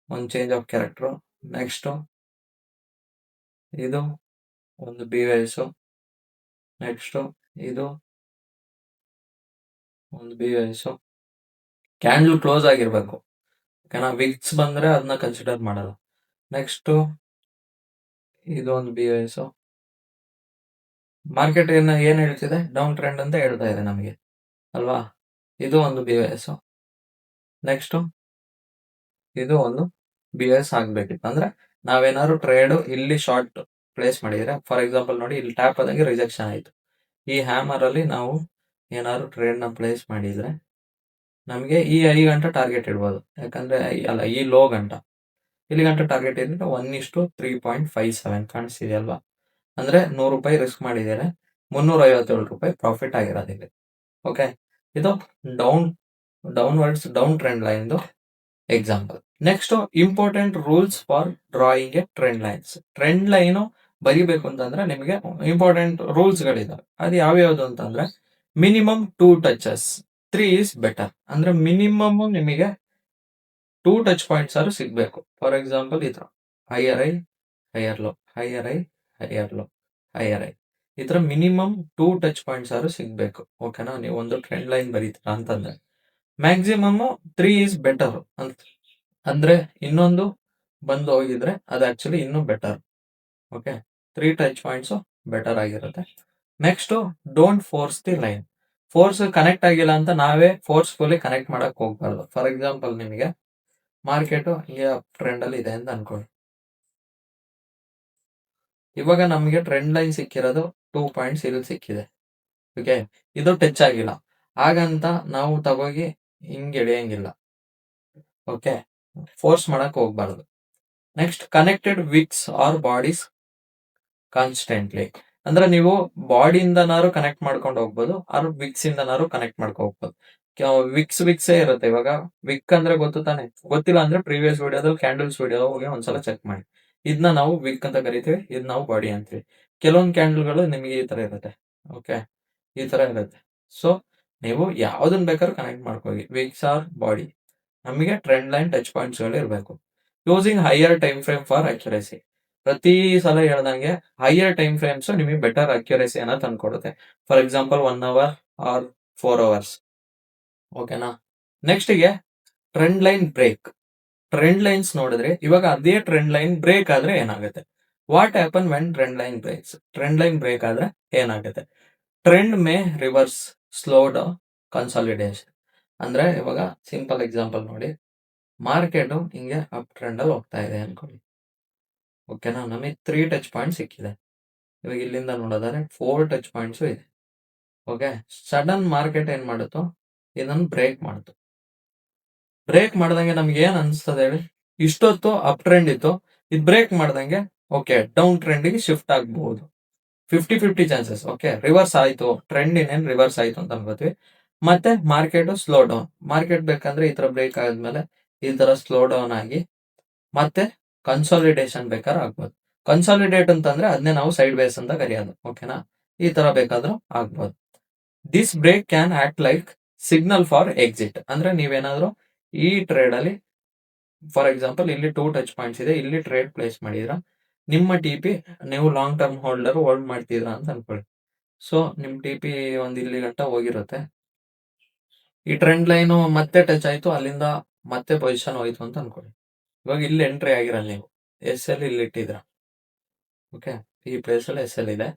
ಒಂದು ಚೇಂಜ್ ಆಫ್ ಕ್ಯಾರೆಕ್ಟರ್. ನೆಕ್ಸ್ಟ್ ಇದು ಒಂದು BOS, ನೆಕ್ಸ್ಟ್ ಇದು ಒಂದು BOS. ಕ್ಯಾಂಡಲ್ ಕ್ಲೋಸ್ ಆಗಿರ್ಬೇಕು, ಓಕೆನಾ. ವಿಕ್ಸ್ ಬಂದ್ರೆ ಅದನ್ನ ಕನ್ಸಿಡರ್ ಮಾಡಲ್ಲ. ನೆಕ್ಸ್ಟ್ ಇದು ಒಂದು BOS. ಮಾರ್ಕೆಟ್ ಏನ್ ಹೇಳ್ತಿದೆ, ಡೌನ್ ಟ್ರೆಂಡ್ ಅಂತ ಹೇಳ್ತಾ ಇದೆ ನಮಗೆ ಅಲ್ವಾ. ಇದು ಒಂದು BOS. ನೆಕ್ಸ್ಟ್ ಇದು ಒಂದು BOS ಆಗ್ಬೇಕಿತ್ತು. ಅಂದ್ರೆ ನಾವೇನಾದ್ರು ಟ್ರೇಡ್ ಇಲ್ಲಿ ಶಾರ್ಟ್ ಪ್ಲೇಸ್ ಮಾಡಿದ್ರೆ, ಫಾರ್ ಎಕ್ಸಾಂಪಲ್ ನೋಡಿ, ಇಲ್ಲಿ ಟ್ಯಾಪ್ ಆದಂಗೆ ರಿಜೆಕ್ಷನ್ ಆಯ್ತು. ಈ ಹ್ಯಾಮರ್ ಅಲ್ಲಿ ನಾವು ಏನಾದ್ರು ಟ್ರೇಡ್ ನ ಪ್ಲೇಸ್ ಮಾಡಿದ್ರೆ ನಮಗೆ ಈ 5 ಗಂಟೆ ಟಾರ್ಗೆಟ್ ಇಡ್ಬೋದು. ಯಾಕಂದ್ರೆ ಅಲ್ಲ, ಈ ಲೋ ಗಂಟ ಇಲ್ಲಿ ಗಂಟೆ ಟಾರ್ಗೆಟ್ ಇದ್ರೆ 1:3.57 ಕಾಣಿಸ್ತಿದೆ ಅಲ್ವಾ. ಅಂದ್ರೆ ₹100 ರಿಸ್ಕ್ ಮಾಡಿದರೆ ₹357 ಪ್ರಾಫಿಟ್ ಆಗಿರೋದಿದೆ. ಓಕೆ, ಇದು down trend line example. Next important rules for drawing A trend lines. Trend line ಬರಿಬೇಕು ಅಂತಂದ್ರೆ ನಿಮಗೆ ಇಂಪಾರ್ಟೆಂಟ್ ರೂಲ್ಸ್ ಗಳಿದಾವೆ. ಅದು ಯಾವ್ಯಾವ್ದು ಅಂತಂದ್ರೆ, ಮಿನಿಮಮ್ 2 ಟಚಸ್, 3 ಇಸ್ ಬೆಟರ್. ಅಂದ್ರೆ ಮಿನಿಮಮ್ ನಿಮಗೆ 2 ಟಚ್ ಪಾಯಿಂಟ್ಸ್ ಆದ್ರೂ ಸಿಗ್ಬೇಕು. ಫಾರ್ ಎಕ್ಸಾಂಪಲ್ ಈ ತರ higher high, higher low, higher high, higher low, higher I, ಈ ತರ ಮಿನಿಮಮ್ 2 ಟಚ್ ಪಾಯಿಂಟ್ಸ್ ಆದ್ರೂ ಸಿಗ್ಬೇಕು. ಓಕೆನಾ. ನೀವು ಒಂದು ಟ್ರೆಂಡ್ ಲೈನ್ ಬರೀತೀರಾ ಅಂತಂದ್ರೆ ಮ್ಯಾಕ್ಸಿಮಮ್ 3 ಇಸ್ ಬೆಟರ್ ಅಂತ. ಅಂದ್ರೆ ಇನ್ನೊಂದು ಬಂದು ಹೋಗಿದ್ರೆ ಅದು ಆಕ್ಚುಲಿ ಇನ್ನೂ better. Okay, 3 touch points better ಆಗಿರುತ್ತೆ. Next, don't force the line. Force connect ಆಗಿಲ್ಲ ಅಂತ ನಾವೇ ಫೋರ್ಸ್ಫುಲಿ ಕನೆಕ್ಟ್ ಮಾಡಕ್ ಹೋಗ್ಬಾರ್ದು. ಫಾರ್ ಎಕ್ಸಾಂಪಲ್ ನಿಮಗೆ ಮಾರ್ಕೆಟ್ ಹಿಂಗೆ ಟ್ರೆಂಡ್ ಅಲ್ಲಿ ಇದೆ ಅಂತ ಅನ್ಕೊಳ್ಳಿ. ಇವಾಗ ನಮಗೆ ಟ್ರೆಂಡ್ ಲೈನ್ ಸಿಕ್ಕಿರೋದು 2 ಪಾಯಿಂಟ್ಸ್ ಇಲ್ಲಿ ಸಿಕ್ಕಿದೆ. ಓಕೆ, ಇದು ಟಚ್ ಆಗಿಲ್ಲ, ಹಾಗಂತ ನಾವು ತಗೋಗಿ ಹಿಂಗೆ ಎಳೆಯಂಗಿಲ್ಲ. ಓಕೆ, ಫೋರ್ಸ್ ಮಾಡಕ್ ಹೋಗ್ಬಾರ್ದು. Next, connected wicks are bodies constantly. ಅಂದ್ರೆ ನೀವು ಬಾಡಿಯಿಂದನಾರು ಕನೆಕ್ಟ್ ಮಾಡ್ಕೊಂಡು ಹೋಗ್ಬೋದು, ಆರ್ ವಿಕ್ಸ್ ಇಂದನಾರು ಕನೆಕ್ಟ್ ಮಾಡ್ಕೊ ಹೋಗ್ಬೋದು. ವಿಕ್ಸ್ ಇರುತ್ತೆ. ಇವಾಗ ವಿಕ್ ಅಂದ್ರೆ ಗೊತ್ತು ತಾನೆ. ಗೊತ್ತಿಲ್ಲ ಅಂದ್ರೆ ಪ್ರೀವಿಯಸ್ ವಿಡಿಯೋದಲ್ಲಿ ಕ್ಯಾಂಡಲ್ಸ್ ವಿಡಿಯೋ ಹೋಗಿ ಒಂದ್ಸಲ ಚೆಕ್ ಮಾಡಿ. ಇದನ್ನ ನಾವು ವಿಕ್ ಅಂತ ಕರಿತೀವಿ, ಇದ್ ನಾವು ಬಾಡಿ ಅಂತೀವಿ. ಕೆಲವೊಂದು ಕ್ಯಾಂಡಲ್ಗಳು ನಿಮಗೆ ಈ ತರ ಇರುತ್ತೆ. ಓಕೆ, ಈ ತರ ಇರುತ್ತೆ. ಸೊ ನೀವು ಯಾವ್ದನ್ನ ಬೇಕಾದ್ರೂ ಕನೆಕ್ಟ್ ಮಾಡ್ಕೋಗಿ, ವಿಕ್ಸ್ ಆರ್ ಬಾಡಿ. ನಮಗೆ ಟ್ರೆಂಡ್ ಲೈನ್ ಟಚ್ ಪಾಯಿಂಟ್ಸ್ ಗಳು ಇರಬೇಕು. Using higher time frame for accuracy. ಪ್ರತಿ ಸಲ ಹೇಳ್ದಂಗೆ ಹೈಯರ್ ಟೈಮ್ ಫ್ರೇಮ್ಸ್ ನಿಮಗೆ ಬೆಟರ್ ಅಕ್ಯುರಸಿಯನ್ನ ತಂದ್ಕೊಡುತ್ತೆ. For example 1 hour or 4 hours. ಓಕೆನಾ. ನೆಕ್ಸ್ಟ್ ಗೆ trend line break. Trend lines ನೋಡಿದ್ರೆ ಇವಾಗ ಅದೇ ಟ್ರೆಂಡ್ ಲೈನ್ ಬ್ರೇಕ್ ಆದ್ರೆ ಏನಾಗುತ್ತೆ? What happen when trend line breaks? Trend line break ಆದ್ರೆ ಏನಾಗುತ್ತೆ? Trend may reverse, slow down, consolidation. ಅಂದ್ರೆ ಇವಾಗ ಸಿಂಪಲ್ ಎಕ್ಸಾಂಪಲ್ ನೋಡಿ, ಮಾರ್ಕೆಟ್ ಹಿಂಗೆ ಅಪ್ ಟ್ರೆಂಡ್ ಅಲ್ಲಿ ಹೋಗ್ತಾ ಇದೆ ಅನ್ಕೊಳ್ಳಿ. ಓಕೆನಾ, ನಮಗೆ 3 ಟಚ್ ಪಾಯಿಂಟ್ ಸಿಕ್ಕಿದೆ. ಇವಾಗ ಇಲ್ಲಿಂದ ನೋಡೋದಾದ್ರೆ 4 ಟಚ್ ಪಾಯಿಂಟ್ಸ್ ಇದೆ. ಓಕೆ, ಸಡನ್ ಮಾರ್ಕೆಟ್ ಏನ್ ಮಾಡುತ್ತೋ ಇದನ್ನು ಬ್ರೇಕ್ ಮಾಡ್ತು. ಬ್ರೇಕ್ ಮಾಡ್ದಂಗೆ ನಮ್ಗೆ ಏನ್ ಅನ್ಸ್ತದೆ ಹೇಳಿ? ಇಷ್ಟೊತ್ತು ಅಪ್ ಟ್ರೆಂಡ್ ಇತ್ತು, ಇದು ಬ್ರೇಕ್ ಮಾಡ್ದಂಗೆ ಓಕೆ ಡೌನ್ ಟ್ರೆಂಡ್ ಗೆ ಶಿಫ್ಟ್ ಆಗಬಹುದು. 50-50 ಚಾನ್ಸಸ್. ಓಕೆ, ರಿವರ್ಸ್ ಆಯ್ತು, ಟ್ರೆಂಡ್ ಇನ್ನೇನ್ ರಿವರ್ಸ್ ಆಯ್ತು ಅಂತ ಅನ್ಕೋತೀವಿ. ಮತ್ತೆ ಮಾರ್ಕೆಟ್ ಸ್ಲೋ ಡೌನ್. ಮಾರ್ಕೆಟ್ ಬೇಕಂದ್ರೆ ಈ ತರ ಬ್ರೇಕ್ ಆದ್ಮೇಲೆ ಈ ತರ ಸ್ಲೋ ಡೌನ್ ಆಗಿ ಮತ್ತೆ ಕನ್ಸಾಲಿಡೇಷನ್ ಬೇಕಾದ್ರೆ ಆಗ್ಬೋದು. ಕನ್ಸಾಲಿಡೇಟ್ ಅಂತಂದ್ರೆ ಅದನ್ನೇ ನಾವು ಸೈಡ್ ವೇಸ್ ಅಂತ ಕರೆಯೋದು. ಓಕೆನಾ, ಈ ತರ ಬೇಕಾದ್ರೂ ಆಗ್ಬೋದು. This break can act like signal for exit. ಅಂದ್ರೆ ನೀವೇನಾದ್ರೂ ಈ ಟ್ರೇಡ್ ಅಲ್ಲಿ, ಫಾರ್ ಎಕ್ಸಾಂಪಲ್ ಇಲ್ಲಿ 2 ಟಚ್ ಪಾಯಿಂಟ್ಸ್ ಇದೆ, ಇಲ್ಲಿ ಟ್ರೇಡ್ ಪ್ಲೇಸ್ ಮಾಡಿದ್ರ, ನಿಮ್ಮ TP ನೀವು ಲಾಂಗ್ ಟರ್ಮ್ ಹೋಲ್ಡ್ ಮಾಡ್ತಿದ್ರ ಅಂತ ಅನ್ಕೊಳ್ಳಿ. ಸೊ ನಿಮ್ TP ಒಂದ್ ಇಲ್ಲಿ ಗಂಟ ಹೋಗಿರುತ್ತೆ. ಈ ಟ್ರೆಂಡ್ ಲೈನ್ ಮತ್ತೆ ಟಚ್ ಆಯ್ತು, ಅಲ್ಲಿಂದ ಮತ್ತೆ ಪೊಸಿಷನ್ ಹೋಯ್ತು ಅಂತ ಅನ್ಕೊಳ್ಳಿ. ಇವಾಗ ಇಲ್ಲಿ ಎಂಟ್ರಿ ಆಗಿರಲ್ಲ, ನೀವು SL ಇಲ್ಲಿ ಇಟ್ಟಿದ್ರ. ಓಕೆ, ಈ ಪ್ಲೇಸ್ ಅಲ್ಲಿ SL ಇದೆ,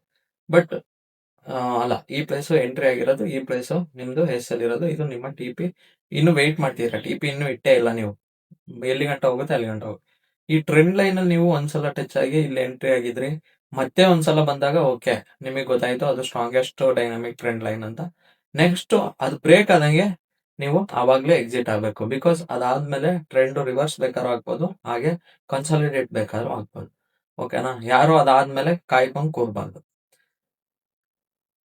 ಬಟ್ ಅಲ್ಲ, ಈ ಪ್ಲೇಸ್ ಎಂಟ್ರಿ ಆಗಿರೋದು, ಈ ಪ್ಲೇಸ್ ನಿಮ್ದು SL ಇರೋದು, ಇದು ನಿಮ್ಮ TP. ಇನ್ನು ವೆಯ್ಟ್ ಮಾಡ್ತೀರಾ, TP ಇನ್ನು ಇಟ್ಟೇ ಇಲ್ಲ ನೀವು. ಎಲ್ಲಿ ಗಂಟ ಹೋಗುತ್ತೆ ಅಲ್ಲಿ ಗಂಟ ಹೋಗುತ್ತೆ. ಈ ಟ್ರೆಂಡ್ ಲೈನ್ ಅಲ್ಲಿ ನೀವು ಒಂದ್ಸಲ ಟಚ್ ಆಗಿ ಇಲ್ಲಿ ಎಂಟ್ರಿ ಆಗಿದ್ರಿ, ಮತ್ತೆ ಒಂದ್ಸಲ ಬಂದಾಗ ಓಕೆ ನಿಮಗೆ ಗೊತ್ತಾಯ್ತು ಅದು ಸ್ಟ್ರಾಂಗೆಸ್ಟ್ ಡೈನಾಮಿಕ್ ಟ್ರೆಂಡ್ ಲೈನ್ ಅಂತ. ನೆಕ್ಸ್ಟ್ ಅದು ಬ್ರೇಕ್ ಆದಂಗೆ ನೀವು ಆವಾಗ್ಲೇ ಎಕ್ಸಿಟ್ ಆಗ್ಬೇಕು. ಬಿಕಾಸ್ ಅದಾದ್ಮೇಲೆ ಟ್ರೆಂಡ್ ರಿವರ್ಸ್ ಬೇಕಾದ್ರೂ ಆಗ್ಬೋದು, ಹಾಗೆ ಕನ್ಸಾಲಿಡೇಟ್ ಬೇಕಾದ್ರೂ ಆಗ್ಬೋದು. ಓಕೆನಾ, ಯಾರು ಅದಾದ್ಮೇಲೆ ಕಾಯ್ಕೊಂಡು ಕೂರ್ಬಾರ್ದು.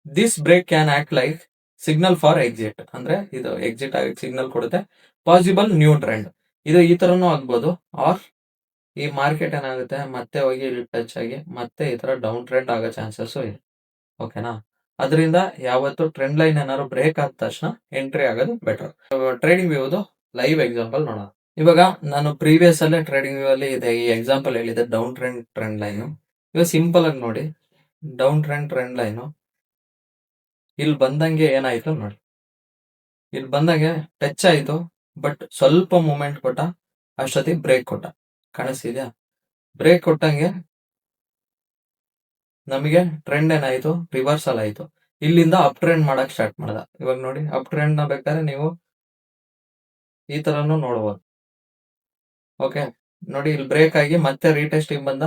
This break can act like signal for exit. ಅಂದ್ರೆ ಇದು ಎಕ್ಸಿಟ್ ಆಗಿ ಸಿಗ್ನಲ್ ಕೊಡುತ್ತೆ. ಪಾಸಿಬಲ್ ನ್ಯೂ ಟ್ರೆಂಡ್, ಇದು ಈ ತರನು ಆಗ್ಬೋದು. ಆರ್ ಈ ಮಾರ್ಕೆಟ್ ಏನಾಗುತ್ತೆ, ಮತ್ತೆ ಹೋಗಿ ಇಲ್ಲಿ ಟಚ್ ಆಗಿ ಮತ್ತೆ ಈ ತರ ಡೌನ್ ಟ್ರೆಂಡ್ ಆಗೋ ಚಾನ್ಸಸ್ ಇದೆ. ಓಕೆನಾ, ಅದರಿಂದ ಯಾವತ್ತು ಟ್ರೆಂಡ್ ಲೈನ್ ಏನಾದ್ರು ಬ್ರೇಕ್ ಆದ ತಕ್ಷಣ ಎಂಟ್ರಿ ಆಗೋದು ಬೆಟರ್. ಟ್ರೇಡಿಂಗ್ ವ್ಯೂದು ಲೈವ್ ಎಕ್ಸಾಂಪಲ್ ನೋಡೋಣ. ಇವಾಗ ನಾನು ಪ್ರೀವಿಯಸ್ ಅಲ್ಲೇ ಟ್ರೇಡಿಂಗ್ ವ್ಯೂ ಅಲ್ಲಿ ಇದೆ ಈ ಎಕ್ಸಾಂಪಲ್ ಹೇಳಿದೆ, ಡೌನ್ ಟ್ರೆಂಡ್ ಲೈನ್. ಇವಾಗ ಸಿಂಪಲ್ ಆಗಿ ನೋಡಿ, ಡೌನ್ ಟ್ರೆಂಡ್ ಲೈನ್ ಇಲ್ಲಿ ಬಂದಂಗೆ ಏನಾಯ್ತು ನೋಡಿ, ಇಲ್ಲಿ ಬಂದಂಗೆ ಟಚ್ ಆಯ್ತು, ಬಟ್ ಸ್ವಲ್ಪ ಮೂಮೆಂಟ್ ಕೊಟ್ಟ, ಅಷ್ಟೊತ್ತಿ ಬ್ರೇಕ್ ಕೊಟ್ಟ. ಕಾಣಿಸ್ತಿದ್ಯಾ? ಬ್ರೇಕ್ ಕೊಟ್ಟಂಗೆ ನಮಗೆ ಟ್ರೆಂಡ್ ಏನಾಯ್ತು, ರಿವರ್ಸಲ್ ಆಯ್ತು. ಇಲ್ಲಿಂದ ಅಪ್ ಟ್ರೆಂಡ್ ಮಾಡಕ್ ಸ್ಟಾರ್ಟ್ ಮಾಡ್ದ. ಇವಾಗ ನೋಡಿ, ಅಪ್ ಟ್ರೆಂಡ್ ನ ಬೇಕಾದ್ರೆ ನೀವು ಈ ತರನು ನೋಡ್ಬೋದು. ಓಕೆ, ನೋಡಿ ಇಲ್ಲಿ ಬ್ರೇಕ್ ಆಗಿ ಮತ್ತೆ ರೀಟೆಸ್ಟಿಂಗ್ ಬಂದ,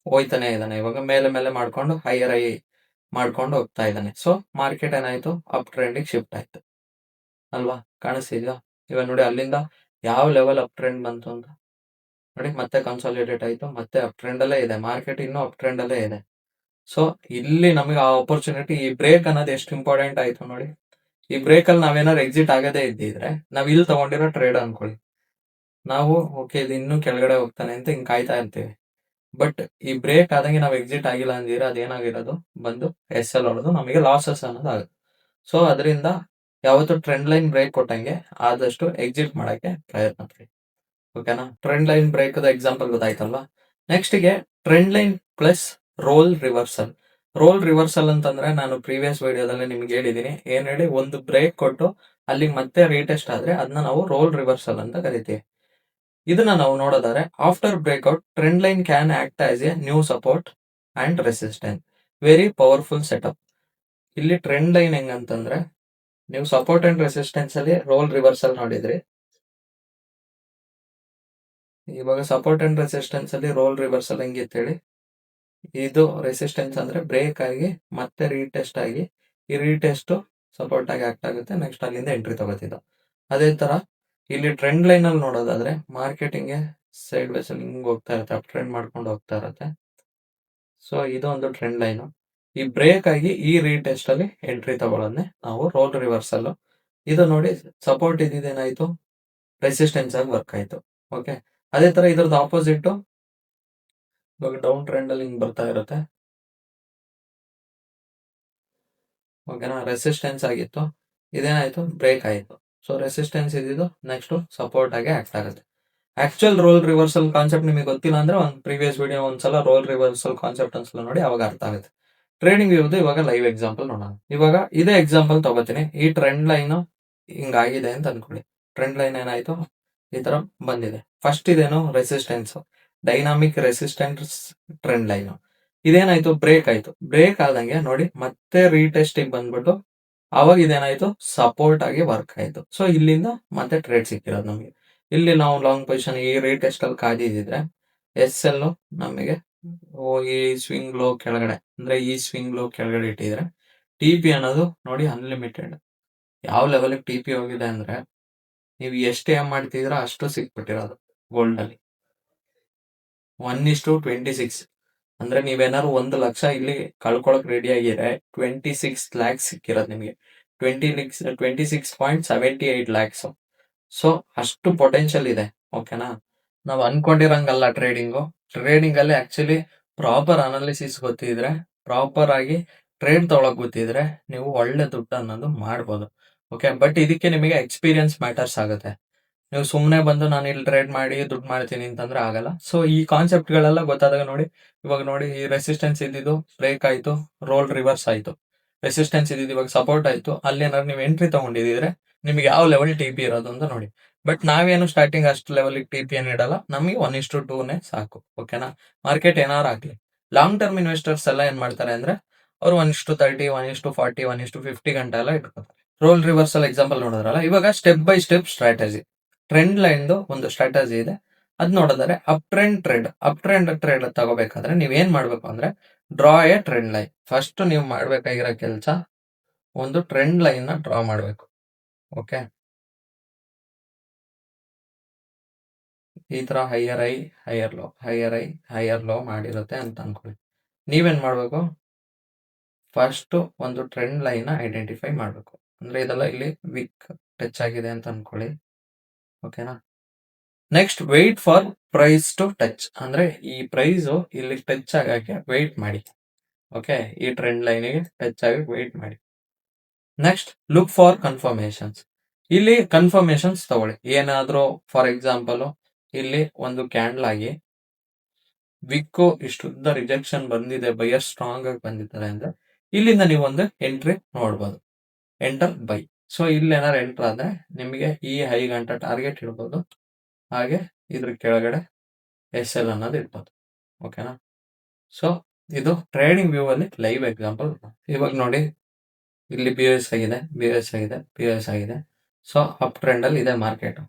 ಹೋಯ್ತಾನೆ ಇದ್ದಾನೆ. ಇವಾಗ ಮೇಲೆ ಮೇಲೆ ಮಾಡ್ಕೊಂಡು ಹೈಯರ್ ಐ ಮಾಡ್ಕೊಂಡು ಹೋಗ್ತಾ ಇದ್ದಾನೆ. ಸೊ ಮಾರ್ಕೆಟ್ ಏನಾಯ್ತು, ಅಪ್ ಟ್ರೆಂಡಿಗೆ ಶಿಫ್ಟ್ ಆಯ್ತು ಅಲ್ವಾ? ಕಾಣಿಸ್ತಿದ್ಯಾ? ಇವಾಗ ನೋಡಿ ಅಲ್ಲಿಂದ ಯಾವ ಲೆವೆಲ್ ಅಪ್ ಟ್ರೆಂಡ್ ಬಂತು ಅಂತ ನೋಡಿ, ಮತ್ತೆ ಕನ್ಸಾಲಿಡೇಟ್ ಆಯ್ತು, ಮತ್ತೆ ಅಪ್ ಟ್ರೆಂಡ್ ಅಲ್ಲೇ ಇದೆ. ಮಾರ್ಕೆಟ್ ಇನ್ನೂ ಅಪ್ ಟ್ರೆಂಡ್ ಅಲ್ಲೇ ಇದೆ. ಸೊ ಇಲ್ಲಿ ನಮಗೆ ಆ ಆಪರ್ಚುನಿಟಿ, ಈ ಬ್ರೇಕ್ ಅನ್ನೋದು ಎಷ್ಟು ಇಂಪಾರ್ಟೆಂಟ್ ಆಯ್ತು ನೋಡಿ. ಈ ಬ್ರೇಕ್ ಅಲ್ಲಿ ನಾವೇನಾದ್ರು ಎಕ್ಸಿಟ್ ಆಗದೇ ಇದ್ದಿದ್ರೆ, ನಾವ್ ಇಲ್ಲಿ ತಗೊಂಡಿರೋ ಟ್ರೇಡ್ ಅನ್ಕೊಳ್ಳಿ, ನಾವು ಓಕೆ ಇದು ಇನ್ನೂ ಕೆಳಗಡೆ ಹೋಗ್ತಾನೆ ಅಂತ ಹಿಂಗ್ ಕಾಯ್ತಾ ಇರ್ತೀವಿ. ಬಟ್ ಈ ಬ್ರೇಕ್ ಆದಂಗೆ ನಾವು ಎಕ್ಸಿಟ್ ಆಗಿಲ್ಲ ಅಂದಿರ, ಅದೇನಾಗಿರೋದು ಬಂದು ಎಸ್ ಎಲ್ ಹೊಡೆದು ನಮಗೆ ಲಾಸಸ್ ಅನ್ನೋದು ಆಗುತ್ತೆ. ಸೊ ಅದರಿಂದ ಯಾವತ್ತು ಟ್ರೆಂಡ್ ಲೈನ್ ಬ್ರೇಕ್ ಕೊಟ್ಟಂಗೆ ಆದಷ್ಟು ಎಕ್ಸಿಟ್ ಮಾಡಕ್ಕೆ ಪ್ರಯತ್ನ ಪಡಿ. ಓಕೆನಾ? ಟ್ರೆಂಡ್ ಲೈನ್ ಬ್ರೇಕ್ ಎಕ್ಸಾಂಪಲ್ ಗೊತ್ತಾಯ್ತಲ್ವಾ? ನೆಕ್ಸ್ಟ್ ಗೆ trend line plus role reversal. Role reversal ಅಂತಂದ್ರೆ ನಾನು ಪ್ರೀವಿಯಸ್ ವಿಡಿಯೋದಲ್ಲಿ ನಿಮ್ಗೆ ಹೇಳಿದೀನಿ. ಏನ್ ಹೇಳಿ, ಒಂದು ಬ್ರೇಕ್ ಕೊಟ್ಟು ಅಲ್ಲಿ ಮತ್ತೆ ರೀಟೆಸ್ಟ್ ಆದ್ರೆ ಅದನ್ನ ನಾವು ರೋಲ್ ರಿವರ್ಸಲ್ ಅಂತ ಕರಿತೀವಿ. ಇದನ್ನ ನಾವು ನೋಡೋದಾದ್ರೆ, after breakout trend line can act as A new support and resistance. Very powerful setup. ಇಲ್ಲಿ ಟ್ರೆಂಡ್ ಲೈನ್ ಹೆಂಗಂತಂದ್ರೆ, ನೀವು ಸಪೋರ್ಟ್ ಅಂಡ್ ರೆಸಿಸ್ಟೆನ್ಸ್ ಅಲ್ಲಿ ರೋಲ್ ರಿವರ್ಸಲ್ ನೋಡಿದ್ರಿ. ಇವಾಗ ಸಪೋರ್ಟ್ ಅಂಡ್ ರೆಸಿಸ್ಟೆನ್ಸ್ ಅಲ್ಲಿ ರೋಲ್ ರಿವರ್ಸಲ್ ಹೆಂಗಿತ್ತು ಹೇಳಿ, ಇದು ರೆಸಿಸ್ಟೆನ್ಸ್ ಅಂದ್ರೆ ಬ್ರೇಕ್ ಆಗಿ ಮತ್ತೆ ರೀಟೆಸ್ಟ್ ಆಗಿ, ಈ ರೀಟೆಸ್ಟ್ ಸಪೋರ್ಟ್ ಆಗಿ ಆಕ್ಟ್ ಆಗುತ್ತೆ. ನೆಕ್ಸ್ಟ್ ಅಲ್ಲಿಂದ ಎಂಟ್ರಿ ತಗೋತಿದ್ದ. ಅದೇ ತರ ಇಲ್ಲಿ ಟ್ರೆಂಡ್ ಲೈನ್ ಅಲ್ಲಿ ನೋಡೋದಾದ್ರೆ, ಮಾರ್ಕೆಟಿಂಗ್ ಸೈಡ್ ವೇಸ್ ಅಲ್ಲಿ ಹಿಂಗ್ ಹೋಗ್ತಾ ಇರುತ್ತೆ, ಅಪ್ ಟ್ರೆಂಡ್ ಮಾಡ್ಕೊಂಡು ಹೋಗ್ತಾ ಇರುತ್ತೆ. ಸೊ ಇದು ಒಂದು ಟ್ರೆಂಡ್ ಲೈನ್. ಈ ಬ್ರೇಕ್ ಆಗಿ ಈ ರೀಟೆಸ್ಟ್ ಅಲ್ಲಿ ಎಂಟ್ರಿ ತಗೊಳ್ಳೋದನ್ನೇ ನಾವು ರೋಲ್ ರಿವರ್ಸಲ್. ಇದು ನೋಡಿ, ಸಪೋರ್ಟ್ ಇದೇನಾಯ್ತು, ರೆಸಿಸ್ಟೆನ್ಸ್ ಆಗಿ ವರ್ಕ್ ಆಯ್ತು. ಓಕೆ, ಅದೇ ತರ ಇದ್ರದ್ದು ಆಪೋಸಿಟ್, ಇವಾಗ ಡೌನ್ ಟ್ರೆಂಡ್ ಅಲ್ಲಿ ಹಿಂಗ್ ಬರ್ತಾ ಇರುತ್ತೆ. ಓಕೆನಾ? ರೆಸಿಸ್ಟೆನ್ಸ್ ಆಗಿತ್ತು, ಇದೇನಾಯ್ತು, ಬ್ರೇಕ್ ಆಯ್ತು. ಸೊ ರೆಸಿಸ್ಟೆನ್ಸ್ ಇದ್ದಿದ್ದು ನೆಕ್ಸ್ಟ್ ಸಪೋರ್ಟ್ ಆಗಿ ಆಕ್ಟ್ ಆಗುತ್ತೆ. ಆಕ್ಚುಯಲ್ ರೋಲ್ ರಿವರ್ಸಲ್ ಕಾನ್ಸೆಪ್ಟ್ ನಿಮಗೆ ಗೊತ್ತಿಲ್ಲ ಅಂದ್ರೆ ಒಂದು ಪ್ರೀವಿಯಸ್ ವಿಡಿಯೋ ಒಂದ್ಸಲ ರೋಲ್ ರಿವರ್ಸಲ್ ಕಾನ್ಸೆಪ್ಟ್ ಒಂದ್ಸಲ ನೋಡಿ, ಅವಾಗ ಅರ್ಥ ಆಗುತ್ತೆ. ಟ್ರೇಡಿಂಗ್ ವ್ಯೂದು ಇವಾಗ ಲೈವ್ ಎಕ್ಸಾಂಪಲ್ ನೋಡೋಣ. ಇವಾಗ ಇದೇ ಎಕ್ಸಾಂಪಲ್ ತಗೋತೀನಿ. ಈ ಟ್ರೆಂಡ್ ಲೈನ್ ಹಿಂಗಾಗಿದೆ ಅಂತ ಅನ್ಕೊಳ್ಳಿ. ಟ್ರೆಂಡ್ ಲೈನ್ ಏನಾಯ್ತು, ಈ ತರ ಬಂದಿದೆ. ಫಸ್ಟ್ ಇದೇನು, resistance, dynamic resistance trend line. ಇದೇನಾಯ್ತು, ಬ್ರೇಕ್ ಆಯ್ತು. ಬ್ರೇಕ್ ಆದಂಗೆ ನೋಡಿ ಮತ್ತೆ ರೀಟೆಸ್ಟಿಂಗ್ ಬಂದ್ಬಿಟ್ಟು, ಅವಾಗ ಇದೇನಾಯ್ತು, ಸಪೋರ್ಟ್ ಆಗಿ ವರ್ಕ್ ಆಯ್ತು. ಸೊ ಇಲ್ಲಿಂದ ಮತ್ತೆ ಟ್ರೇಡ್ ಸಿಕ್ಕಿರೋದು ನಮಗೆ. ಇಲ್ಲಿ ನಾವು ಲಾಂಗ್ ಪೊಸಿಷನ್ ಈ ರೀಟೆಸ್ಟ್ ಅಲ್ಲಿ ಕಾದಿದ್ರೆ, ಎಸ್ ಎಲ್ ನಮಗೆ ಹೋಗಿ ಸ್ವಿಂಗ್ ಲೋ ಕೆಳಗಡೆ, ಅಂದ್ರೆ ಈ ಸ್ವಿಂಗ್ ಲೋ ಕೆಳಗಡೆ ಇಟ್ಟಿದ್ರೆ, ಟಿ ಪಿ ಅನ್ನೋದು ನೋಡಿ ಅನ್ಲಿಮಿಟೆಡ್. ಯಾವ ಲೆವೆಲ್ ಟಿ ಪಿ ಹೋಗಿದೆ ಅಂದ್ರೆ, ನೀವು ಎಷ್ಟು ಏಮ್ ಮಾಡ್ತಿದ್ರ ಅಷ್ಟು ಸಿಕ್ಬಿಟ್ಟಿರೋದು ಗೋಲ್ಡ್ ಅಲ್ಲಿ 1:26. ಅಂದ್ರೆ ನೀವೇನಾದ್ರು 1 ಲಕ್ಷ ಇಲ್ಲಿ ಕಳ್ಕೊಳಕ್ ರೆಡಿ ಆಗಿದ್ರೆ 26 ಲ್ಯಾಕ್ಸ್ ಸಿಕ್ಕಿರೋದು ನಿಮಗೆ. 26.78 ಲ್ಯಾಕ್ಸ್. ಸೊ ಅಷ್ಟು ಪೊಟೆನ್ಶಿಯಲ್ ಇದೆ. ಓಕೆನಾ? ನಾವು ಅನ್ಕೊಂಡಿರಂಗಲ್ಲ ಟ್ರೇಡಿಂಗು. ಟ್ರೇಡಿಂಗ್ ಅಲ್ಲಿ ಆಕ್ಚುಲಿ ಪ್ರಾಪರ್ ಅನಾಲಿಸಿಸ್ ಗೊತ್ತಿದ್ರೆ, ಪ್ರಾಪರ್ ಆಗಿ ಟ್ರೇಡ್ ತಗೊಳಕ್ ಗೊತ್ತಿದ್ರೆ, ನೀವು ಒಳ್ಳೆ ದುಡ್ಡು ಅನ್ನೋದು ಮಾಡ್ಬೋದು. ಓಕೆ, ಬಟ್ ಇದಕ್ಕೆ ನಿಮಗೆ ಎಕ್ಸ್ಪೀರಿಯನ್ಸ್ ಮ್ಯಾಟರ್ಸ್ ಆಗುತ್ತೆ. ನೀವು ಸುಮ್ಮನೆ ಬಂದು ನಾನು ಇಲ್ಲಿ ಟ್ರೇಡ್ ಮಾಡಿ ದುಡ್ಡು ಮಾಡ್ತೀನಿ ಅಂತಂದ್ರೆ ಆಗಲ್ಲ. ಸೊ ಈ ಕಾನ್ಸೆಪ್ಟ್ ಗಳೆಲ್ಲ ಗೊತ್ತಾದಾಗ ನೋಡಿ, ಇವಾಗ ನೋಡಿ ಈ ರೆಸಿಸ್ಟೆನ್ಸ್ ಇದ್ದಿದ್ದು ಬ್ರೇಕ್ ಆಯ್ತು, ರೋಲ್ ರಿವರ್ಸ್ ಆಯ್ತು. ರೆಸಿಸ್ಟೆನ್ಸ್ ಇದ್ದಿದ್ದು ಇವಾಗ ಸಪೋರ್ಟ್ ಆಯ್ತು. ಅಲ್ಲಿ ಏನಾದ್ರು ನೀವು ಎಂಟ್ರಿ ತಗೊಂಡಿದ್ರೆ ನಿಮಗೆ ಯಾವ ಲೆವೆಲ್ ಟಿ ಪಿ ಇರೋದು ಅಂತ ನೋಡಿ. ಬಟ್ ನಾವೇನು ಸ್ಟಾರ್ಟಿಂಗ್ ಅಷ್ಟು ಲೆವೆಲ್ ಟಿ ಪಿ ಏನು ಇಡಲ್ಲ. ನಮಗೆ 1:2 ಸಾಕು. ಓಕೆನಾ? ಮಾರ್ಕೆಟ್ ಏನಾರು ಆಗ್ಲಿ. ಲಾಂಗ್ ಟರ್ಮ್ ಇನ್ವೆಸ್ಟರ್ಸ್ ಎಲ್ಲ ಏನ್ ಮಾಡ್ತಾರೆ ಅಂದ್ರೆ, ಅವರು 1:30, 1:40, 1:50 ಗಂಟೆ ಎಲ್ಲ ಇಟ್ಕೊತಾರೆ. ರೋಲ್ ರಿವರ್ಸಲ್ ಎಕ್ಸಾಂಪಲ್ ನೋಡಿದ್ರಲ್ಲ, ಇವಾಗ step by step strategy. Trend line ಒಂದು ಸ್ಟ್ರಾಟಜಿ ಇದೆ. ಅದ್ ನೋಡಿದ್ರೆ ಅಪ್ ಟ್ರೆಂಡ್ ಟ್ರೇಡ್ ತಗೋಬೇಕಾದ್ರೆ ನೀವ್ ಏನ್ ಮಾಡ್ಬೇಕು ಅಂದ್ರೆ, draw a trend line. First ನೀವು ಮಾಡ್ಬೇಕಾಗಿರೋ ಕೆಲಸ, ಒಂದು ಟ್ರೆಂಡ್ ಲೈನ್ ನ ಡ್ರಾ ಮಾಡ್ಬೇಕು. ಓಕೆ, ಈ ತರ higher high, higher low, higher high, higher low ಮಾಡಿರುತ್ತೆ ಅಂತ ಅನ್ಕೊಳ್ಳಿ. ನೀವೇನ್ ಮಾಡ್ಬೇಕು, ಫಸ್ಟ್ ಒಂದು ಟ್ರೆಂಡ್ ಲೈನ್ ನ ಐಡೆಂಟಿಫೈ ಮಾಡ್ಬೇಕು. ಅಂದ್ರೆ ಇದೆಲ್ಲ ಇಲ್ಲಿ ವೀಕ್ ಟಚ್ ಆಗಿದೆ ಅಂತ ಅನ್ಕೊಳ್ಳಿ. ಓಕೆನಾ? Next wait for price to touch. ಅಂದ್ರೆ ಈ ಪ್ರೈಸ್ ಇಲ್ಲಿ ಟಚ್ ಆಗಕ್ಕೆ ವೆಯ್ಟ್ ಮಾಡಿ. ಓಕೆ, ಈ ಟ್ರೆಂಡ್ ಲೈನ್ಗೆ ಟಚ್ ಆಗಿ ವೆಯ್ಟ್ ಮಾಡಿ. Next look for confirmations. ಇಲ್ಲಿ ಕನ್ಫರ್ಮೇಶನ್ಸ್ ತಗೊಳ್ಳಿ. ಏನಾದ್ರೂ ಫಾರ್ ಎಕ್ಸಾಂಪಲ್ ಇಲ್ಲಿ ಒಂದು ಕ್ಯಾಂಡಲ್ ಆಗಿ ವಿಕ್ಕು ಇಷ್ಟುದ್ದ ರಿಜೆಕ್ಷನ್ ಬಂದಿದೆ, ಬೈಯರ್ ಸ್ಟ್ರಾಂಗ್ ಆಗಿ ಬಂದಿದ್ದಾರೆ ಅಂದ್ರೆ, ಇಲ್ಲಿಂದ ನೀವು ಒಂದು ಎಂಟ್ರಿ ನೋಡ್ಬೋದು. Enter by. ಸೊ ಇಲ್ಲಿ ಏನಾರು ಎಂಟರ್ ಆದ್ರೆ ನಿಮಗೆ ಈ ಹೈ ಗಂಟ ಟಾರ್ಗೆಟ್ ಇಡ್ಬೋದು, ಹಾಗೆ ಇದ್ರ ಕೆಳಗಡೆ ಎಸ್ ಎಲ್ ಅನ್ನೋದು ಇರ್ಬೋದು. ಓಕೆನಾ? ಸೊ ಇದು ಟ್ರೇಡಿಂಗ್ ವ್ಯೂ ಅಲ್ಲಿ ಲೈವ್ ಎಕ್ಸಾಂಪಲ್. ಇವಾಗ ನೋಡಿ, ಇಲ್ಲಿ ಬಿ ಎಸ್ ಆಗಿದೆ, ಬಿ ಎಸ್ ಆಗಿದೆ, ಬಿ ಎಸ್ ಆಗಿದೆ. ಸೊ ಅಪ್ ಟ್ರೆಂಡ್ ಅಲ್ಲಿ ಇದೆ ಮಾರ್ಕೆಟ್.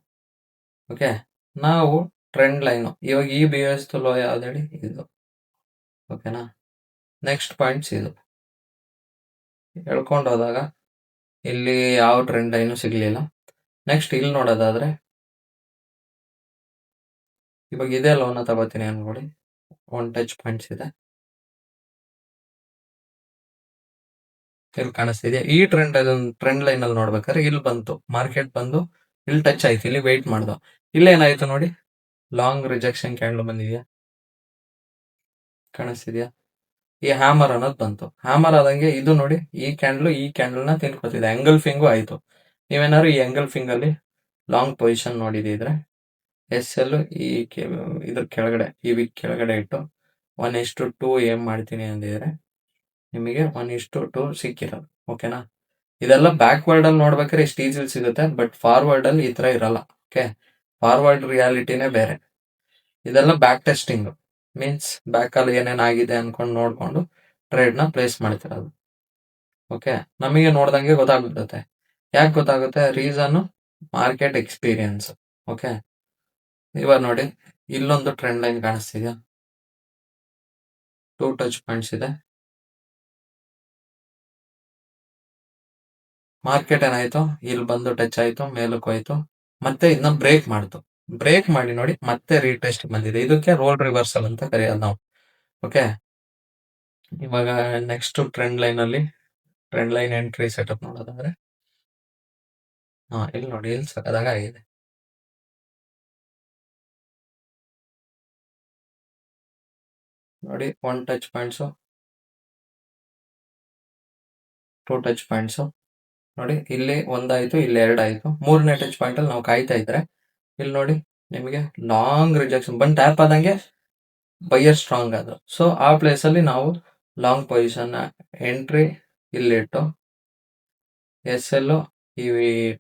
ಓಕೆ, ನಾವು ಟ್ರೆಂಡ್ ಲೈನು ಇವಾಗ ಈ ಬಿ ಎಸ್ ಲೋ ಯಾವ್ದು ಹೇಳಿ? ಇದು. ಓಕೆನಾ? ನೆಕ್ಸ್ಟ್ ಪಾಯಿಂಟ್ಸ್ ಇದು ಹೇಳ್ಕೊಂಡು ಹೋದಾಗ ಇಲ್ಲಿ ಯಾವ ಟ್ರೆಂಡ್ ಲೈನು ಸಿಗ್ಲಿಲ್ಲ. ನೆಕ್ಸ್ಟ್ ಇಲ್ಲಿ ನೋಡೋದಾದ್ರೆ ಇವಾಗ ಇದೇ ಲೋನ ತಗೋತೀನಿ ಅನ್ಕೊಳ್ಳಿ, 1 ಟಚ್ ಪಾಯಿಂಟ್ಸ್ ಇದೆ, ಇಲ್ಲಿ ಕಾಣಿಸ್ತಿದೆ. ಈ ಟ್ರೆಂಡ್ ಲೈನ್ ಅಲ್ಲಿ ನೋಡ್ಬೇಕಾದ್ರೆ ಇಲ್ಲಿ ಬಂತು, ಮಾರ್ಕೆಟ್ ಬಂದು ಇಲ್ಲಿ ಟಚ್ ಆಯ್ತು, ಇಲ್ಲಿ ವೆಯ್ಟ್ ಮಾಡ್ದು, ಇಲ್ಲೇನಾಯ್ತು ನೋಡಿ, ಲಾಂಗ್ ರಿಜೆಕ್ಷನ್ ಕ್ಯಾಂಡಲ್ ಬಂದಿದ್ಯಾ, ಕಾಣಿಸ್ತಿದ್ಯಾ? ಈ ಹ್ಯಾಮರ್ ಅನ್ನೋದು ಬಂತು. ಹ್ಯಾಮರ್ ಆದಂಗೆ ಇದು ನೋಡಿ, ಈ ಕ್ಯಾಂಡಲ್ ನ ತಿನ್ಕೋತಿದೆ, ಎಂಗಲ್ಫಿಂಗು ಆಯ್ತು. ನೀವೇನಾದ್ರು ಈ ಎಂಗಲ್ಫಿಂಗ್ ಅಲ್ಲಿ ಲಾಂಗ್ ಪೊಸಿಷನ್ ನೋಡಿದಿದ್ರೆ ಎಸ್ ಎಲ್ ಇದ್ರ ಕೆಳಗಡೆ, ಈ ವಿಕ್ ಕೆಳಗಡೆ ಇಟ್ಟು 1:2 ಏನ್ ಮಾಡ್ತೀನಿ ಅಂದಿದ್ರೆ ನಿಮಗೆ 1:2 ಸಿಕ್ಕಿರೋದು. ಓಕೆನಾ? ಇದೆಲ್ಲ ಬ್ಯಾಕ್ವರ್ಡ್ ಅಲ್ಲಿ ನೋಡ್ಬೇಕಾದ್ರೆ ಇಷ್ಟು ಈಸಿಲಿ ಸಿಗುತ್ತೆ, ಬಟ್ ಫಾರ್ವರ್ಡ್ ಅಲ್ಲಿ ಈ ತರ ಇರಲ್ಲ. ಓಕೆ, ಫಾರ್ವರ್ಡ್ ರಿಯಾಲಿಟಿನೇ ಬೇರೆ. ಇದೆಲ್ಲ ಬ್ಯಾಕ್ ಟೆಸ್ಟಿಂಗ್ ಮೀನ್ಸ್ ಬ್ಯಾಕ್ ಅಲ್ಲಿ ಏನೇನಾಗಿದೆ ಅನ್ಕೊಂಡು ನೋಡ್ಕೊಂಡು ಟ್ರೇಡ್ ನ ಪ್ಲೇಸ್ ಮಾಡ್ತಿರೋದು. ಓಕೆ, ನಮಗೆ ನೋಡ್ದಂಗೆ ಗೊತ್ತಾಗುತ್ತೆ. ಯಾಕೆ ಗೊತ್ತಾಗುತ್ತೆ? Reason market experience. ಓಕೆ, ಇವಾಗ ನೋಡಿ, ಇಲ್ಲೊಂದು ಟ್ರೆಂಡ್ ಲೈನ್ ಕಾಣಿಸ್ತಿದ್ಯಾ, 2 ಟಚ್ ಪಾಯಿಂಟ್ಸ್ ಇದೆ. ಮಾರ್ಕೆಟ್ ಏನಾಯ್ತು, ಇಲ್ಲಿ ಬಂದು ಟಚ್ ಆಯ್ತು, ಮೇಲಕ್ಕೆ ಹೋಯ್ತು, ಮತ್ತೆ ಇದನ್ನ ಬ್ರೇಕ್ ಮಾಡ್ತು. ಬ್ರೇಕ್ ಮಾಡಿ ನೋಡಿ, ಮತ್ತೆ ರೀಟೆಸ್ಟ್ ಬಂದಿದೆ. ಇದಕ್ಕೆ ರೋಲ್ ರಿವರ್ಸಲ್ ಅಂತ ಕರೆಯೋದು ನಾವು. ಓಕೆ, ಇವಾಗ ನೆಕ್ಸ್ಟ್ ಟ್ರೆಂಡ್ ಲೈನ್ ಅಲ್ಲಿ ಟ್ರೆಂಡ್ ಲೈನ್ ಎಂಟ್ರಿ ಸೆಟಪ್ ನೋಡೋದಾದ್ರೆ ಇಲ್ಲಿ ನೋಡಿ, ಇಲ್ಲಿ ಸಕದಾಗ ಆಗಿದೆ. ನೋಡಿ, 1 ಟಚ್ ಪಾಯಿಂಟ್ಸು, 2 ಟಚ್ ಪಾಯಿಂಟ್ಸು, ನೋಡಿ ಇಲ್ಲಿ ಒಂದಾಯ್ತು, ಇಲ್ಲಿ 2 ಆಯ್ತು. 3ನೇ ಟಚ್ ಪಾಯಿಂಟ್ ಅಲ್ಲಿ ನಾವು ಕಾಯ್ತಾ ಇದ್ರೆ ಇಲ್ಲಿ ನೋಡಿ ನಿಮಗೆ ಲಾಂಗ್ ರಿಜೆಕ್ಷನ್ ಬಂದು ಟ್ಯಾಪ್ ಆದಂಗೆ ಬೈಯರ್ ಸ್ಟ್ರಾಂಗ್ ಅದು. ಸೊ ಆ ಪ್ಲೇಸ್ ಅಲ್ಲಿ ನಾವು ಲಾಂಗ್ ಪೊಸಿಷನ್ ಎಂಟ್ರಿ ಇಲ್ಲಿಟ್ಟು ಎಸ್ ಎಲ್ ಈ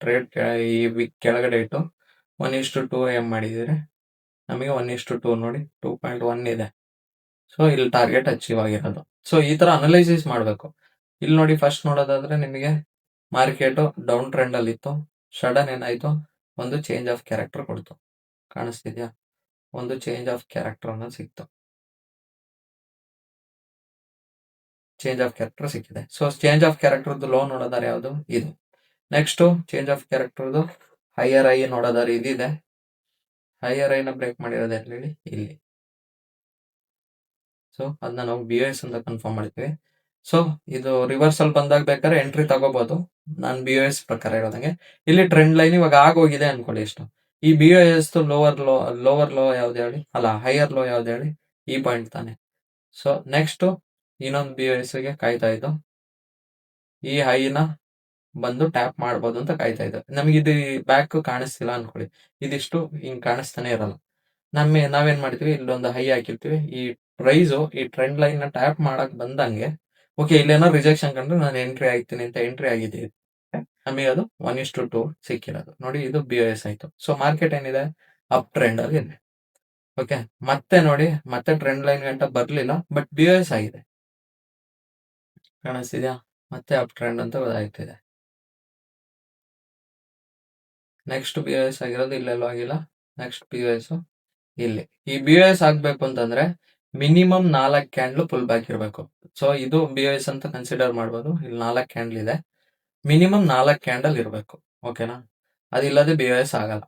ಟ್ರೇಡ್ ಈ ವಿಕ್ ಕೆಳಗಡೆ ಇಟ್ಟು 1:2 ಏನ್ ಮಾಡಿದ್ರೆ ನಮಗೆ 1:2 ನೋಡಿ 2.1 ಇದೆ. ಸೊ ಇಲ್ಲಿ ಟಾರ್ಗೆಟ್ ಅಚೀವ್ ಆಗಿರೋದು. ಸೊ ಈ ತರ ಅನಲೈಸಿಸ್ ಮಾಡಬೇಕು. ಇಲ್ಲಿ ನೋಡಿ, ಫಸ್ಟ್ ನೋಡೋದಾದ್ರೆ ನಿಮಗೆ ಮಾರ್ಕೆಟ್ ಡೌನ್ ಟ್ರೆಂಡ್ ಅಲ್ಲಿ ಇತ್ತು, ಸಡನ್ ಏನಾಯ್ತು, ಒಂದು ಚೇಂಜ್ ಆಫ್ ಕ್ಯಾರೆಕ್ಟರ್ ಕೊಡ್ತು. ಕಾಣಿಸ್ತಿದ್ಯಾ? ಒಂದು ಚೇಂಜ್ ಆಫ್ ಕ್ಯಾರೆಕ್ಟರ್ ಅನ್ನೋದು ಸಿಕ್ತು, ಚೇಂಜ್ ಆಫ್ ಕ್ಯಾರೆಕ್ಟರ್ ಸಿಕ್ಕಿದೆ. ಸೊ ಚೇಂಜ್ ಆಫ್ ಕ್ಯಾರೆಕ್ಟರ್ದು ಲೋ ನೋಡೋದಾರೆ ಯಾವುದು? ಇದು. ನೆಕ್ಸ್ಟ್ ಚೇಂಜ್ ಆಫ್ ಕ್ಯಾರೆಕ್ಟರ್ದು ಹೈಯರ್ ಐ ನೋಡೋದಾರೆ ಇದಿದೆ. ಹೈಯರ್ ಐನ ಬ್ರೇಕ್ ಮಾಡಿರೋದು ಎಲ್ಲಿ? ಇಲ್ಲಿ. ಸೊ ಅದನ್ನ ನಾವು ಬಿ ಎಸ್ ಅಂತ ಕನ್ಫರ್ಮ್ ಮಾಡ್ತೀವಿ. ಸೊ ಇದು ರಿವರ್ಸಲ್ ಬಂದಾಗ ಬೇಕಾದ್ರೆ ಎಂಟ್ರಿ ತಗೋಬಹುದು. ನಾನು ಬಿ ಎಸ್ ಪ್ರಕಾರ ಇರೋದಂಗೆ ಇಲ್ಲಿ ಟ್ರೆಂಡ್ ಲೈನ್ ಇವಾಗ ಆಗೋಗಿದೆ ಅನ್ಕೊಳ್ಳಿ. ಎಷ್ಟು ಈ ಬಿ ಎಸ್ ಲೋವರ್ ಲೋ ಯಾವ್ದು ಹೇಳಿ? ಅಲ್ಲ, ಹೈಯರ್ ಲೋ ಯಾವ್ದು ಹೇಳಿ? ಈ ಪಾಯಿಂಟ್ ತಾನೆ. ಸೊ ನೆಕ್ಸ್ಟ್ ಇನ್ನೊಂದು ಬಿ ಎಸ್ ಗೆ ಕಾಯ್ತಾ ಇದ್ದು, ಈ ಹೈನ ಬಂದು ಟ್ಯಾಪ್ ಮಾಡ್ಬೋದು ಅಂತ ಕಾಯ್ತಾ ಇದ್ದೆ. ನಮಗೆ ಇದು ಬ್ಯಾಕ್ ಕಾಣಿಸ್ತಿಲ್ಲ ಅನ್ಕೊಳ್ಳಿ, ಇದಿಷ್ಟು ಹಿಂಗ್ ಕಾಣಿಸ್ತಾನೆ ಇರಲ್ಲ. ನಾವೇನ್ ಮಾಡ್ತೀವಿ, ಇಲ್ಲೊಂದು ಹೈ ಹಾಕಿರ್ತೀವಿ, ಈ ಪ್ರೈಸು ಈ ಟ್ರೆಂಡ್ ಲೈನ್ ನ ಟ್ಯಾಪ್ ಮಾಡಕ್ ಬಂದಂಗೆ ಓಕೆ ಇಲ್ಲೇನೋ ರಿಜೆಕ್ಷನ್ ಕಂಡ್ರೆ ನಾನು ಎಂಟ್ರಿ ಆಗ್ತೀನಿ ಅಂತ ಎಂಟ್ರಿ ಆಗಿದ್ದೀವಿ. ನಮಗೆ ಅದು 1:2 ಸಿಕ್ಕಿರೋದು. ನೋಡಿ, ಇದು ಬಿ ಎಸ್ ಆಯ್ತು. ಸೊ ಮಾರ್ಕೆಟ್ ಏನಿದೆ, ಅಪ್ ಟ್ರೆಂಡ್ ಅಲ್ಲಿ ಇದೆ. ಓಕೆ, ಮತ್ತೆ ನೋಡಿ, ಮತ್ತೆ ಟ್ರೆಂಡ್ ಲೈನ್ ಗಂಟ ಬರ್ಲಿಲ್ಲ, ಬಟ್ ಬಿ ಎಸ್ ಆಗಿದೆ. ಕಾಣಿಸ್ತಿದ್ಯಾ? ಮತ್ತೆ ಅಪ್ ಟ್ರೆಂಡ್ ಅಂತ ಗೊತ್ತಾಗ್ತಿದೆ. ನೆಕ್ಸ್ಟ್ ಬಿ ಎಸ್ ಆಗಿರೋದು ಇಲ್ಲೆಲ್ಲೂ ಆಗಿಲ್ಲ. ನೆಕ್ಸ್ಟ್ ಬಿ ಎಸ್ ಇಲ್ಲಿ. ಈ ಬಿ ಎಸ್ ಆಗ್ಬೇಕು ಅಂತಂದ್ರೆ ಮಿನಿಮಮ್ 4 ಕ್ಯಾಂಡ್ಲು ಪುಲ್ ಬ್ಯಾಕ್ ಇರಬೇಕು. ಸೊ ಇದು ಬಿ ಎಸ್ ಅಂತ ಕನ್ಸಿಡರ್ ಮಾಡ್ಬೋದು. ಇಲ್ಲಿ 4 ಕ್ಯಾಂಡಲ್ ಇದೆ, ಮಿನಿಮಮ್ 4 ಕ್ಯಾಂಡಲ್ ಇರಬೇಕು. ಓಕೆನಾ? ಅದಿಲ್ಲದೆ ಬಿ ಎಸ್ ಆಗಲ್ಲ.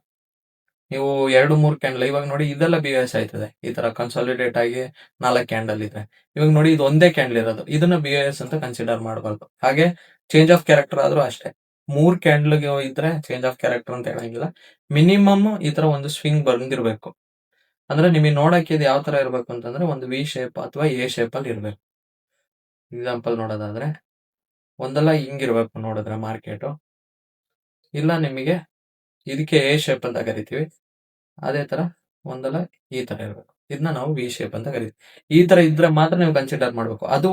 ನೀವು 2-3 ಕ್ಯಾಂಡಲ್, ಇವಾಗ ನೋಡಿ ಇದೆಲ್ಲ ಬಿ ಎಸ್ ಆಯ್ತದೆ. ಈ ತರ ಕನ್ಸಾಲಿಡೇಟ್ ಆಗಿ 4 ಕ್ಯಾಂಡಲ್ ಇದೆ. ಇವಾಗ ನೋಡಿ, ಇದು ಒಂದೇ ಕ್ಯಾಂಡಲ್ ಇರೋದು, ಇದನ್ನ ಬಿ ಎಸ್ ಅಂತ ಕನ್ಸಿಡರ್ ಮಾಡಬಾರ್ದು. ಹಾಗೆ ಚೇಂಜ್ ಆಫ್ ಕ್ಯಾರೆಕ್ಟರ್ ಆದ್ರೂ ಅಷ್ಟೇ, 3 ಕ್ಯಾಂಡಲ್ ಇದ್ರೆ ಚೇಂಜ್ ಆಫ್ ಕ್ಯಾರೆಕ್ಟರ್ ಅಂತ ಹೇಳಂಗಿಲ್ಲ. ಮಿನಿಮಮ್ ಈ ತರ ಒಂದು ಸ್ವಿಂಗ್ ಬಂದಿರ್ಬೇಕು. ಅಂದ್ರೆ ನಿಮಗೆ ನೋಡಕ್ಕೆ ಇದು ಯಾವ ತರ ಇರ್ಬೇಕು ಅಂತಂದ್ರೆ ಒಂದು ವಿ ಶೇಪ್ ಅಥವಾ ಎ ಶೇಪ್ ಅಲ್ಲಿ ಇರ್ಬೇಕು. ಎಕ್ಸಾಂಪಲ್ ನೋಡೋದಾದ್ರೆ ಒಂದೆಲ್ಲ ಹಿಂಗಿರ್ಬೇಕು ನೋಡಿದ್ರೆ ಮಾರ್ಕೆಟ್, ಇಲ್ಲ ನಿಮಗೆ ಇದಕ್ಕೆ ಎ ಶೇಪ್ ಅಂತ ಕರಿತೀವಿ, ಅದೇ ತರ ಒಂದೆಲ್ಲ ಈ ತರ ಇರ್ಬೇಕು. ಇದನ್ನ ನಾವು ವಿ ಶೇಪ್ ಅಂತ ಕರಿತೀವಿ. ಈ ತರ ಇದ್ರೆ ಮಾತ್ರ ನೀವು ಕನ್ಸಿಡರ್ ಮಾಡ್ಬೇಕು. ಅದು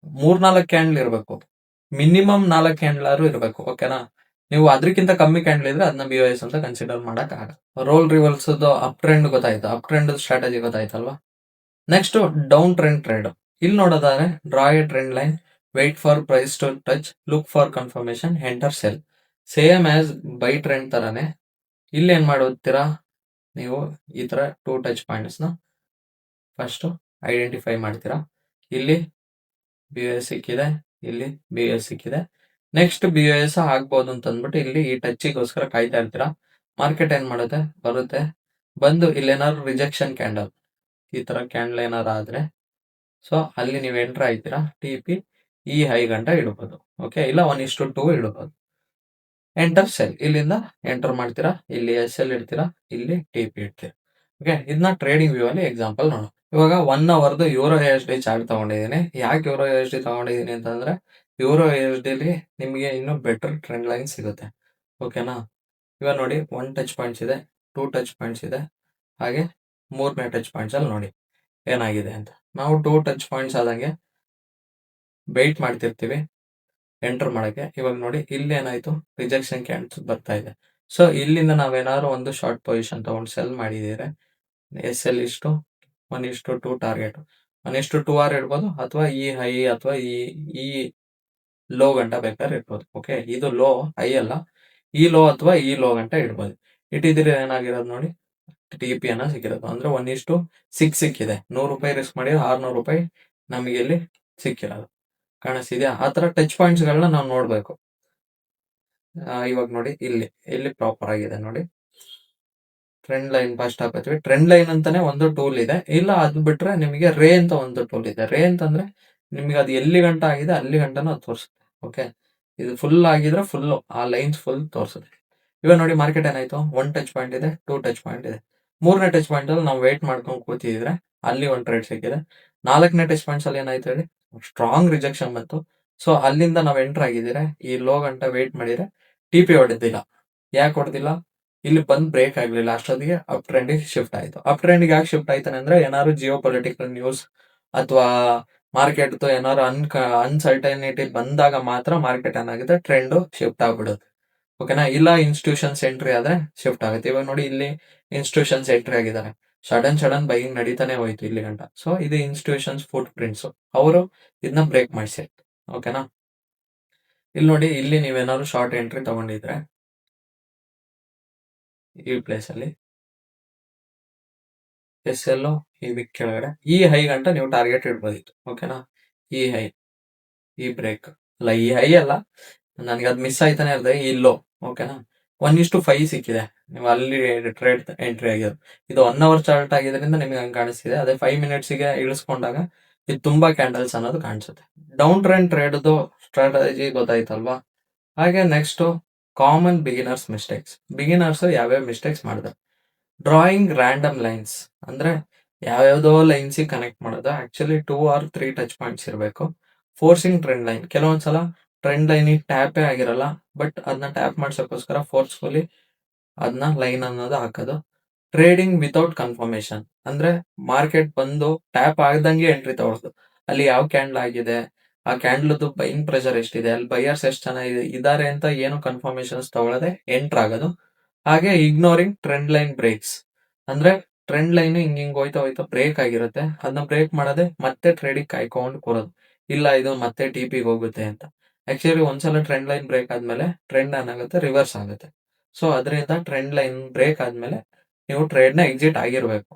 3-4 ಕ್ಯಾಂಡಲ್ ಇರ್ಬೇಕು. ಮಿನಿಮಮ್ 4 ಕ್ಯಾಂಡಲ್ ಆದ್ರೂ ಇರಬೇಕು. ಓಕೆನಾ? ನೀವು ಅದಕ್ಕಿಂತ ಕಮ್ಮಿ ಕ್ಯಾಂಡಲ್ ಇದ್ರೆ ಅದನ್ನ BOS ಅಂತ ಕನ್ಸಿಡರ್ ಮಾಡಕ್ ಆಗಲ್ಲ. ರೋಲ್ ರಿವರ್ಸ್ ಅಪ್ ಟ್ರೆಂಡ್ ಗೊತ್ತಾಯ್ತು, ಅಪ್ ಟ್ರೆಂಡ್ ಸ್ಟ್ರಾಟಜಿ ಗೊತ್ತಾಯ್ತಲ್ವಾ? Next down trend trade. ಇಲ್ಲಿ ನೋಡೋದಾದ್ರೆ draw a trend line, wait for price to touch, look for confirmation, enter sell. Same as buy trend ತರಾನೇ ಇಲ್ಲಿ ಏನ್ ಮಾಡುತ್ತೀರಾ ನೀವು, ಈ ತರ 2 ಟಚ್ ಪಾಯಿಂಟ್ಸ್ ನ ಫಸ್ಟ್ ಐಡೆಂಟಿಫೈ ಮಾಡ್ತೀರಾ. ಇಲ್ಲಿ BOS ಸಿಕ್ಕಿದೆ, ಇಲ್ಲಿ BOS ಸಿಕ್ಕಿದೆ. ನೆಕ್ಸ್ಟ್ BOS ಆಗ್ಬೋದು ಅಂತ ಅಂದ್ಬಿಟ್ಟು ಇಲ್ಲಿ ಈ ಟಚ್ಗೋಸ್ಕರ ಕಾಯ್ತಾ ಇರ್ತೀರಾ. ಮಾರ್ಕೆಟ್ ಏನ್ ಮಾಡುತ್ತೆ, ಬರುತ್ತೆ, ಬಂದು ಇಲ್ಲೇನಾದ್ರು ರಿಜೆಕ್ಷನ್ ಕ್ಯಾಂಡಲ್, ಈ ತರ ಕ್ಯಾಂಡಲ್ ಏನಾರು ಆದ್ರೆ ಸೊ ಅಲ್ಲಿ ನೀವು ಎಂಟರ್ ಆಯ್ತೀರಾ. TP ಈ ಹೈ ಗಂಟ ಇಡ್ಬೋದು. ಓಕೆ, ಇಲ್ಲ 1:2 ಇಡ್ಬೋದು. ಎಂಟರ್ ಸೆಲ್, ಇಲ್ಲಿಂದ ಎಂಟರ್ ಮಾಡ್ತೀರಾ, ಇಲ್ಲಿ SL ಇಡ್ತೀರಾ, ಇಲ್ಲಿ TP ಇಡ್ತೀರಾ. ಓಕೆ, ಇದನ್ನ ಟ್ರೇಡಿಂಗ್ ವ್ಯೂ ಅಲ್ಲಿ ಎಕ್ಸಾಂಪಲ್ ನೋಡೋಣ. ಇವಾಗ 1 ಅವರ್ದು EURUSD ಚಾರ್ಟ್ ತಗೊಂಡಿದ್ದೀನಿ. ಯಾಕೆ EURUSD ತಗೊಂಡಿದ್ದೀನಿ ಅಂತಂದ್ರೆ EURUSD ಲಿ ನಿಮಗೆ ಇನ್ನೂ ಬೆಟರ್ ಟ್ರೆಂಡ್ ಲೈನ್ ಸಿಗುತ್ತೆ. ಓಕೆನಾ? ಇವಾಗ ನೋಡಿ 1 ಟಚ್ ಪಾಯಿಂಟ್ಸ್ ಇದೆ, 2 ಟಚ್ ಪಾಯಿಂಟ್ಸ್ ಇದೆ, ಹಾಗೆ 3ನೇ ಟಚ್ ಪಾಯಿಂಟ್ಸ್ ಅಲ್ಲಿ ನೋಡಿ ಏನಾಗಿದೆ ಅಂತ. ನಾವು 2 ಟಚ್ ಪಾಯಿಂಟ್ಸ್ ಆದಂಗೆ ವೆಯ್ಟ್ ಮಾಡ್ತಿರ್ತೀವಿ ಎಂಟರ್ ಮಾಡಕ್ಕೆ. ಇವಾಗ ನೋಡಿ ಇಲ್ಲಿ ಏನಾಯ್ತು, ರಿಜೆಕ್ಷನ್ ಕ್ಯಾಂಡಲ್ಸ್ ಬರ್ತಾ ಇದೆ. ಸೊ ಇಲ್ಲಿಂದ ನಾವೇನಾದ್ರು ಒಂದು ಶಾರ್ಟ್ ಪೊಸಿಷನ್ ತಗೊಂಡು ಸೆಲ್ ಮಾಡಿದ್ರೆ SL ಇಷ್ಟು 1:2 ಟಾರ್ಗೆಟ್ 1:2 ಆರ್ ಇಡ್ಬೋದು, ಅಥವಾ ಈ ಹೈ ಅಥವಾ ಈ ಲೋ ಗಂಟ ಬೇಕಾದ್ರೆ ಇಡ್ಬೋದು. ಓಕೆ, ಇದು ಲೋ, ಹೈ ಅಲ್ಲ, ಈ ಲೋ ಅಥವಾ ಈ ಲೋ ಗಂಟ ಇಡ್ಬೋದು. ಇಟ್ಟಿದ್ರೆ ಏನಾಗಿರೋದು ನೋಡಿ, TP ಅನ್ನ ಸಿಕ್ಕಿರೋದು ಅಂದ್ರೆ 1:6 ಸಿಕ್ಕಿದೆ. ₹100 ರಿಸ್ಕ್ ಮಾಡಿ ₹600 ನಮಗೆ ಇಲ್ಲಿ ಸಿಕ್ಕಿರೋದು ಕಾಣಿಸ್ತಿದ್ಯಾ? ಆ ತರ ಟಚ್ ಪಾಯಿಂಟ್ಸ್ ಗಳನ್ನ ನಾವು ನೋಡ್ಬೇಕು. ಇವಾಗ ನೋಡಿ ಇಲ್ಲಿ ಪ್ರಾಪರ್ ಆಗಿದೆ ನೋಡಿ. ಟ್ರೆಂಡ್ ಲೈನ್ ಫಸ್ಟ್ ಹಾಕತ್ತೀವಿ. ಟ್ರೆಂಡ್ ಲೈನ್ ಅಂತಾನೆ ಒಂದು ಟೂಲ್ ಇದೆ. ಇಲ್ಲ ಅದು ಬಿಟ್ರೆ ನಿಮಗೆ ರೇ ಅಂತ ಒಂದು ಟೂಲ್ ಇದೆ. ರೇ ಅಂತಂದ್ರೆ ನಿಮಗೆ ಅದು ಎಲ್ಲಿ ಗಂಟ ಆಗಿದೆ ಅಲ್ಲಿ ಗಂಟನೂ ಅದು ತೋರಿಸುತ್ತೆ. ಓಕೆ, ಇದು ಫುಲ್ ಆಗಿದ್ರೆ ಫುಲ್ ಆ ಲೈನ್ಸ್ ಫುಲ್ ತೋರಿಸುತ್ತೆ. ಇವಾಗ ನೋಡಿ ಮಾರ್ಕೆಟ್ ಏನಾಯ್ತು, 1 ಟಚ್ ಪಾಯಿಂಟ್ ಇದೆ, 2 ಟಚ್ ಪಾಯಿಂಟ್ ಇದೆ. 3ನೇ ಟಚ್ ಪಾಯಿಂಟ್ ಅಲ್ಲಿ ನಾವು ವೇಟ್ ಮಾಡ್ಕೊಂಡು ಕೂತಿದ್ರೆ ಅಲ್ಲಿ ಒಂದು ಟ್ರೇಡ್ ಸಿಕ್ಕಿದೆ. 4ನೇ ಟಚ್ ಪಾಯಿಂಟ್ಸ್ ಅಲ್ಲಿ ಏನಾಯ್ತು ಹೇಳಿ, ಸ್ಟ್ರಾಂಗ್ ರಿಜೆಕ್ಷನ್ ಬಂತು. ಸೊ ಅಲ್ಲಿಂದ ನಾವು ಎಂಟರ್ ಆಗಿದ್ರೆ ಈ ಲೋ ಗಂಟ ವೇಟ್ ಮಾಡಿದ್ರೆ TP ಹೊಡೆದಿಲ್ಲ. ಯಾಕೆ ಹೊಡೆದಿಲ್ಲ, ಇಲ್ಲಿ ಬಂದ್ ಬ್ರೇಕ್ ಆಗ್ಲಿಲ್ಲ. ಅಷ್ಟೊತ್ತಿಗೆ ಅಪ್ ಟ್ರೆಂಡ್ ಶಿಫ್ಟ್ ಆಯ್ತು. ಅಪ್ ಟ್ರೆಂಡ್ ಯಾಕೆ ಶಿಫ್ಟ್ ಆಯ್ತಾನೆ ಅಂದ್ರೆ ಏನಾದ್ರು ಜಿಯೋ ಪೊಲಿಟಿಕಲ್ ನ್ಯೂಸ್ ಅಥವಾ ಮಾರ್ಕೆಟ್ ಏನಾದ್ರು ಅನ್ಸರ್ಟನಿಟಿ ಬಂದಾಗ ಮಾತ್ರ ಮಾರ್ಕೆಟ್ ಏನಾಗುತ್ತೆ, ಟ್ರೆಂಡ್ ಶಿಫ್ಟ್ ಆಗ್ಬಿಡುತ್ತೆ. ಓಕೆನಾ? ಇಲ್ಲ ಇನ್ಸ್ಟಿಟ್ಯೂಷನ್ಸ್ ಎಂಟ್ರಿ ಆದ್ರೆ ಶಿಫ್ಟ್ ಆಗುತ್ತೆ. ಇವಾಗ ನೋಡಿ ಇಲ್ಲಿ ಇನ್ಸ್ಟಿಟ್ಯೂಷನ್ಸ್ ಎಂಟ್ರಿ ಆಗಿದ್ದಾರೆ, ಸಡನ್ ಬೈಯಿಂಗ್ ನಡೀತಾನೆ ಹೋಯ್ತು ಇಲ್ಲಿ ಗಂಟ. ಸೊ ಇದು ಇನ್ಸ್ಟಿಟ್ಯೂಷನ್ಸ್ ಫುಟ್ ಪ್ರಿಂಟ್ಸ್, ಅವರು ಇದನ್ನ ಬ್ರೇಕ್ ಮಾಡಿಸಿ. ಓಕೆನಾ? ಇಲ್ಲಿ ನೋಡಿ, ಇಲ್ಲಿ ನೀವೇನಾದ್ರು ಶಾರ್ಟ್ ಎಂಟ್ರಿ ತಗೊಂಡಿದ್ರೆ ಈ ಪ್ಲೇಸ್ ಅಲ್ಲಿ SL ಈ ವಿಕ್ ಕೆಳಗಡೆ ಈ ಹೈ ಗಂಟ ನೀವು ಟಾರ್ಗೆಟ್ ಇಡ್ಬೋದಿತ್ತು. ಓಕೆನಾ? ಈ ಹೈ, ಈ ಬ್ರೇಕ್ ಅಲ್ಲ, ಈ ಹೈ ಅಲ್ಲ, ನನಗೆ ಅದು ಮಿಸ್ ಆಯ್ತಾನೆ ಇರ್ತದೆ. ಈ ಲೋ. ಓಕೆನಾ? 1:5 ಸಿಕ್ಕಿದೆ, ನೀವು ಅಲ್ಲಿ ಟ್ರೇಡ್ ಎಂಟ್ರಿ ಆಗಿರೋದು. ಇದು 1 ಅವರ್ ಚಾರ್ಟ್ ಆಗಿದ್ರಿಂದ ನಿಮಗೆ ಹಂಗೆ ಕಾಣಿಸ್ತಿದೆ. ಅದೇ 5 ಮಿನಿಟ್ಸ್ಗೆ ಇಳಿಸ್ಕೊಂಡಾಗ ಇದು ತುಂಬಾ ಕ್ಯಾಂಡಲ್ಸ್ ಅನ್ನೋದು ಕಾಣಿಸುತ್ತೆ. ಡೌನ್ ಟ್ರೆಂಡ್ ಟ್ರೇಡ್ದು ಸ್ಟ್ರಾಟಜಿ ಗೊತ್ತಾಯ್ತಲ್ವಾ? ಹಾಗೆ next common beginners mistakes. Beginners ಯಾವ್ಯಾವ ಮಿಸ್ಟೇಕ್ಸ್ ಮಾಡಿದ್ದಾರೆ, ಡ್ರಾಯಿಂಗ್ ರ್ಯಾಂಡಮ್ ಲೈನ್ಸ್ ಅಂದ್ರೆ ಯಾವ್ಯಾವ್ದೋ ಲೈನ್ಸ್ ಕನೆಕ್ಟ್ ಮಾಡೋದು. ಆಕ್ಚುಲಿ 2 or 3 ಟಚ್ ಪಾಯಿಂಟ್ಸ್ ಇರಬೇಕು. ಫೋರ್ಸಿಂಗ್ ಟ್ರೆಂಡ್ ಲೈನ್, ಕೆಲವೊಂದ್ಸಲ ಟ್ರೆಂಡ್ ಲೈನ್ ಟ್ಯಾಪೇ ಆಗಿರಲ್ಲ, ಬಟ್ ಅದನ್ನ ಟ್ಯಾಪ್ ಮಾಡ್ಸೋಕ್ಕೋಸ್ಕರ ಫೋರ್ಸ್ಫುಲಿ ಅದನ್ನ ಲೈನ್ ಅನ್ನೋದು ಹಾಕೋದು. ಟ್ರೇಡಿಂಗ್ ವಿತೌಟ್ ಕನ್ಫರ್ಮೇಶನ್ ಅಂದ್ರೆ ಮಾರ್ಕೆಟ್ ಬಂದು ಟ್ಯಾಪ್ ಆಗದಂಗೆ ಎಂಟ್ರಿ ತಗೊಳ್ಳೋದು. ಅಲ್ಲಿ ಯಾವ ಕ್ಯಾಂಡಲ್ ಆಗಿದೆ, ಆ ಕ್ಯಾಂಡಲ್ದು ಬೈಯಿಂಗ್ ಪ್ರೆಷರ್ ಎಷ್ಟಿದೆ, ಅಲ್ಲಿ ಬೈಯರ್ಸ್ ಎಷ್ಟು ಜನ ಇದಾರೆ ಅಂತ ಏನು ಕನ್ಫರ್ಮೇಶನ್ಸ್ ತಗೊಳ್ಳದೆ ಎಂಟರ್ ಆಗೋದು. ಹಾಗೆ ಇಗ್ನೋರಿಂಗ್ ಟ್ರೆಂಡ್ ಲೈನ್ ಬ್ರೇಕ್ಸ್ ಅಂದ್ರೆ ಟ್ರೆಂಡ್ ಲೈನ್ ಹಿಂಗ್ ಹೋಯ್ತಾ ಬ್ರೇಕ್ ಆಗಿರುತ್ತೆ, ಅದನ್ನ ಬ್ರೇಕ್ ಮಾಡದೆ ಮತ್ತೆ ಟ್ರೇಡಿಂಗ್ ಕಾಯ್ಕೊಂಡು ಕೂರೋದು. ಇಲ್ಲ ಇದು ಮತ್ತೆ TP ಹೋಗುತ್ತೆ ಅಂತ. ಆಕ್ಚುಲಿ ಒಂದ್ಸಲ ಟ್ರೆಂಡ್ ಲೈನ್ ಬ್ರೇಕ್ ಆದ್ಮೇಲೆ ಟ್ರೆಂಡ್ ಏನಾಗುತ್ತೆ, ರಿವರ್ಸ್ ಆಗುತ್ತೆ. ಸೊ ಅದರಿಂದ ಟ್ರೆಂಡ್ ಲೈನ್ ಬ್ರೇಕ್ ಆದ್ಮೇಲೆ ನೀವು ಟ್ರೇಡ್ ನ ಎಕ್ಸಿಟ್ ಆಗಿರ್ಬೇಕು.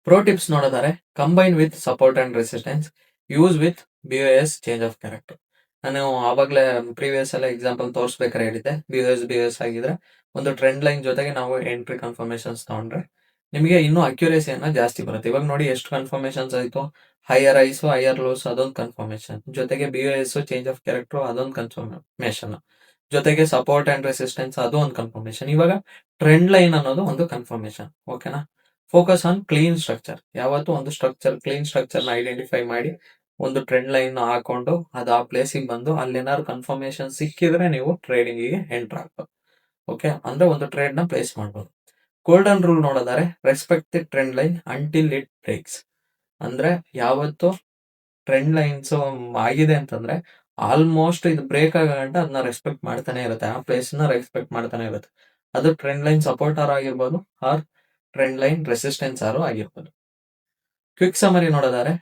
ಪ್ರೋ ಟಿಪ್ಸ್ ನೋಡಿದರೆ combine with support and resistance, use with BOS change of character. ನಾನು ಆವಾಗಲೇ ಪ್ರೀವಿಯಸ್ ಎಲ್ಲ ಎಕ್ಸಾಂಪಲ್ ತೋರಿಸ್ಬೇಕಾದ್ರೆ ಹೇಳಿದ್ದೆ, BOS ಆಗಿದ್ರೆ ಒಂದು ಟ್ರೆಂಡ್ ಲೈನ್ ಜೊತೆಗೆ ನಾವು ಎಂಟ್ರಿ ಕನ್ಫರ್ಮೇಶನ್ಸ್ ತಗೊಂಡ್ರೆ ನಿಮಗೆ ಇನ್ನೂ ಅಕ್ಯುರೇಸಿಯನ್ನ ಜಾಸ್ತಿ ಬರುತ್ತೆ. ಇವಾಗ ನೋಡಿ ಎಷ್ಟು ಕನ್ಫರ್ಮೇಶನ್ಸ್ ಆಯ್ತು, ಹೈಯರ್ ಐಸ್ ಹೈಯರ್ ಲೋಸ್ ಅದೊಂದು ಕನ್ಫರ್ಮೇಶನ್, ಜೊತೆಗೆ BOS ಚೇಂಜ್ ಆಫ್ ಕ್ಯಾರೆಕ್ಟರ್ ಅದೊಂದು ಕನ್ಫರ್ಮೇಶನ್, ಜೊತೆಗೆ ಸಪೋರ್ಟ್ ಅಂಡ್ ರೆಸಿಸ್ಟೆನ್ಸ್ ಅದು ಒಂದು ಕನ್ಫರ್ಮೇಶನ್. ಇವಾಗ ಟ್ರೆಂಡ್ ಲೈನ್ ಅನ್ನೋದು ಒಂದು ಕನ್ಫರ್ಮೇಶನ್. ಓಕೆನಾ? Focus on clean structure. ಯಾವತ್ತು ಒಂದು ಸ್ಟ್ರಕ್ಚರ್, ಕ್ಲೀನ್ ಸ್ಟ್ರಕ್ಚರ್ ನ ಐಡೆಂಟಿಫೈ ಮಾಡಿ ಒಂದು ಟ್ರೆಂಡ್ ಲೈನ್ ಹಾಕೊಂಡು ಅದು ಆ ಪ್ಲೇಸಿಗೆ ಬಂದು ಅಲ್ಲಿ ಏನಾದ್ರು ಕನ್ಫರ್ಮೇಶನ್ ಸಿಕ್ಕಿದ್ರೆ ನೀವು ಟ್ರೇಡಿಂಗ್ ಗೆ ಎಂಟರ್ ಆಗ್ಬೋದು. ಓಕೆ, ಅಂದ್ರೆ ಒಂದು ಟ್ರೇಡ್ ನ ಪ್ಲೇಸ್ ಮಾಡ್ಬೋದು. ಗೋಲ್ಡನ್ ರೂಲ್ ನೋಡಿದರೆ respect the trend line until it breaks. ಅಂದ್ರೆ ಯಾವತ್ತು ಟ್ರೆಂಡ್ ಲೈನ್ಸ್ ಆಗಿದೆ ಅಂತಂದ್ರೆ ಆಲ್ಮೋಸ್ಟ್ ಇದು ಬ್ರೇಕ್ ಆಗಂಟ ಅದನ್ನ ರೆಸ್ಪೆಕ್ಟ್ ಮಾಡ್ತಾನೆ ಇರುತ್ತೆ, ಆ ಪ್ಲೇಸ್ ನ ರೆಸ್ಪೆಕ್ಟ್ ಮಾಡ್ತಾನೆ ಇರುತ್ತೆ. ಅದು ಟ್ರೆಂಡ್ ಲೈನ್ ಸಪೋರ್ಟರ್ ಆಗಿರ್ಬೋದು ಆರ್ ಟ್ರೆಂಡ್ ಲೈನ್ ರೆಸಿಸ್ಟೆನ್ಸ್ ಆರು ಆಗಿರ್ಬೋದು. ಕ್ವಿಕ್ ಸಮರಿ ನೋಡೋದಾದ್ರೆ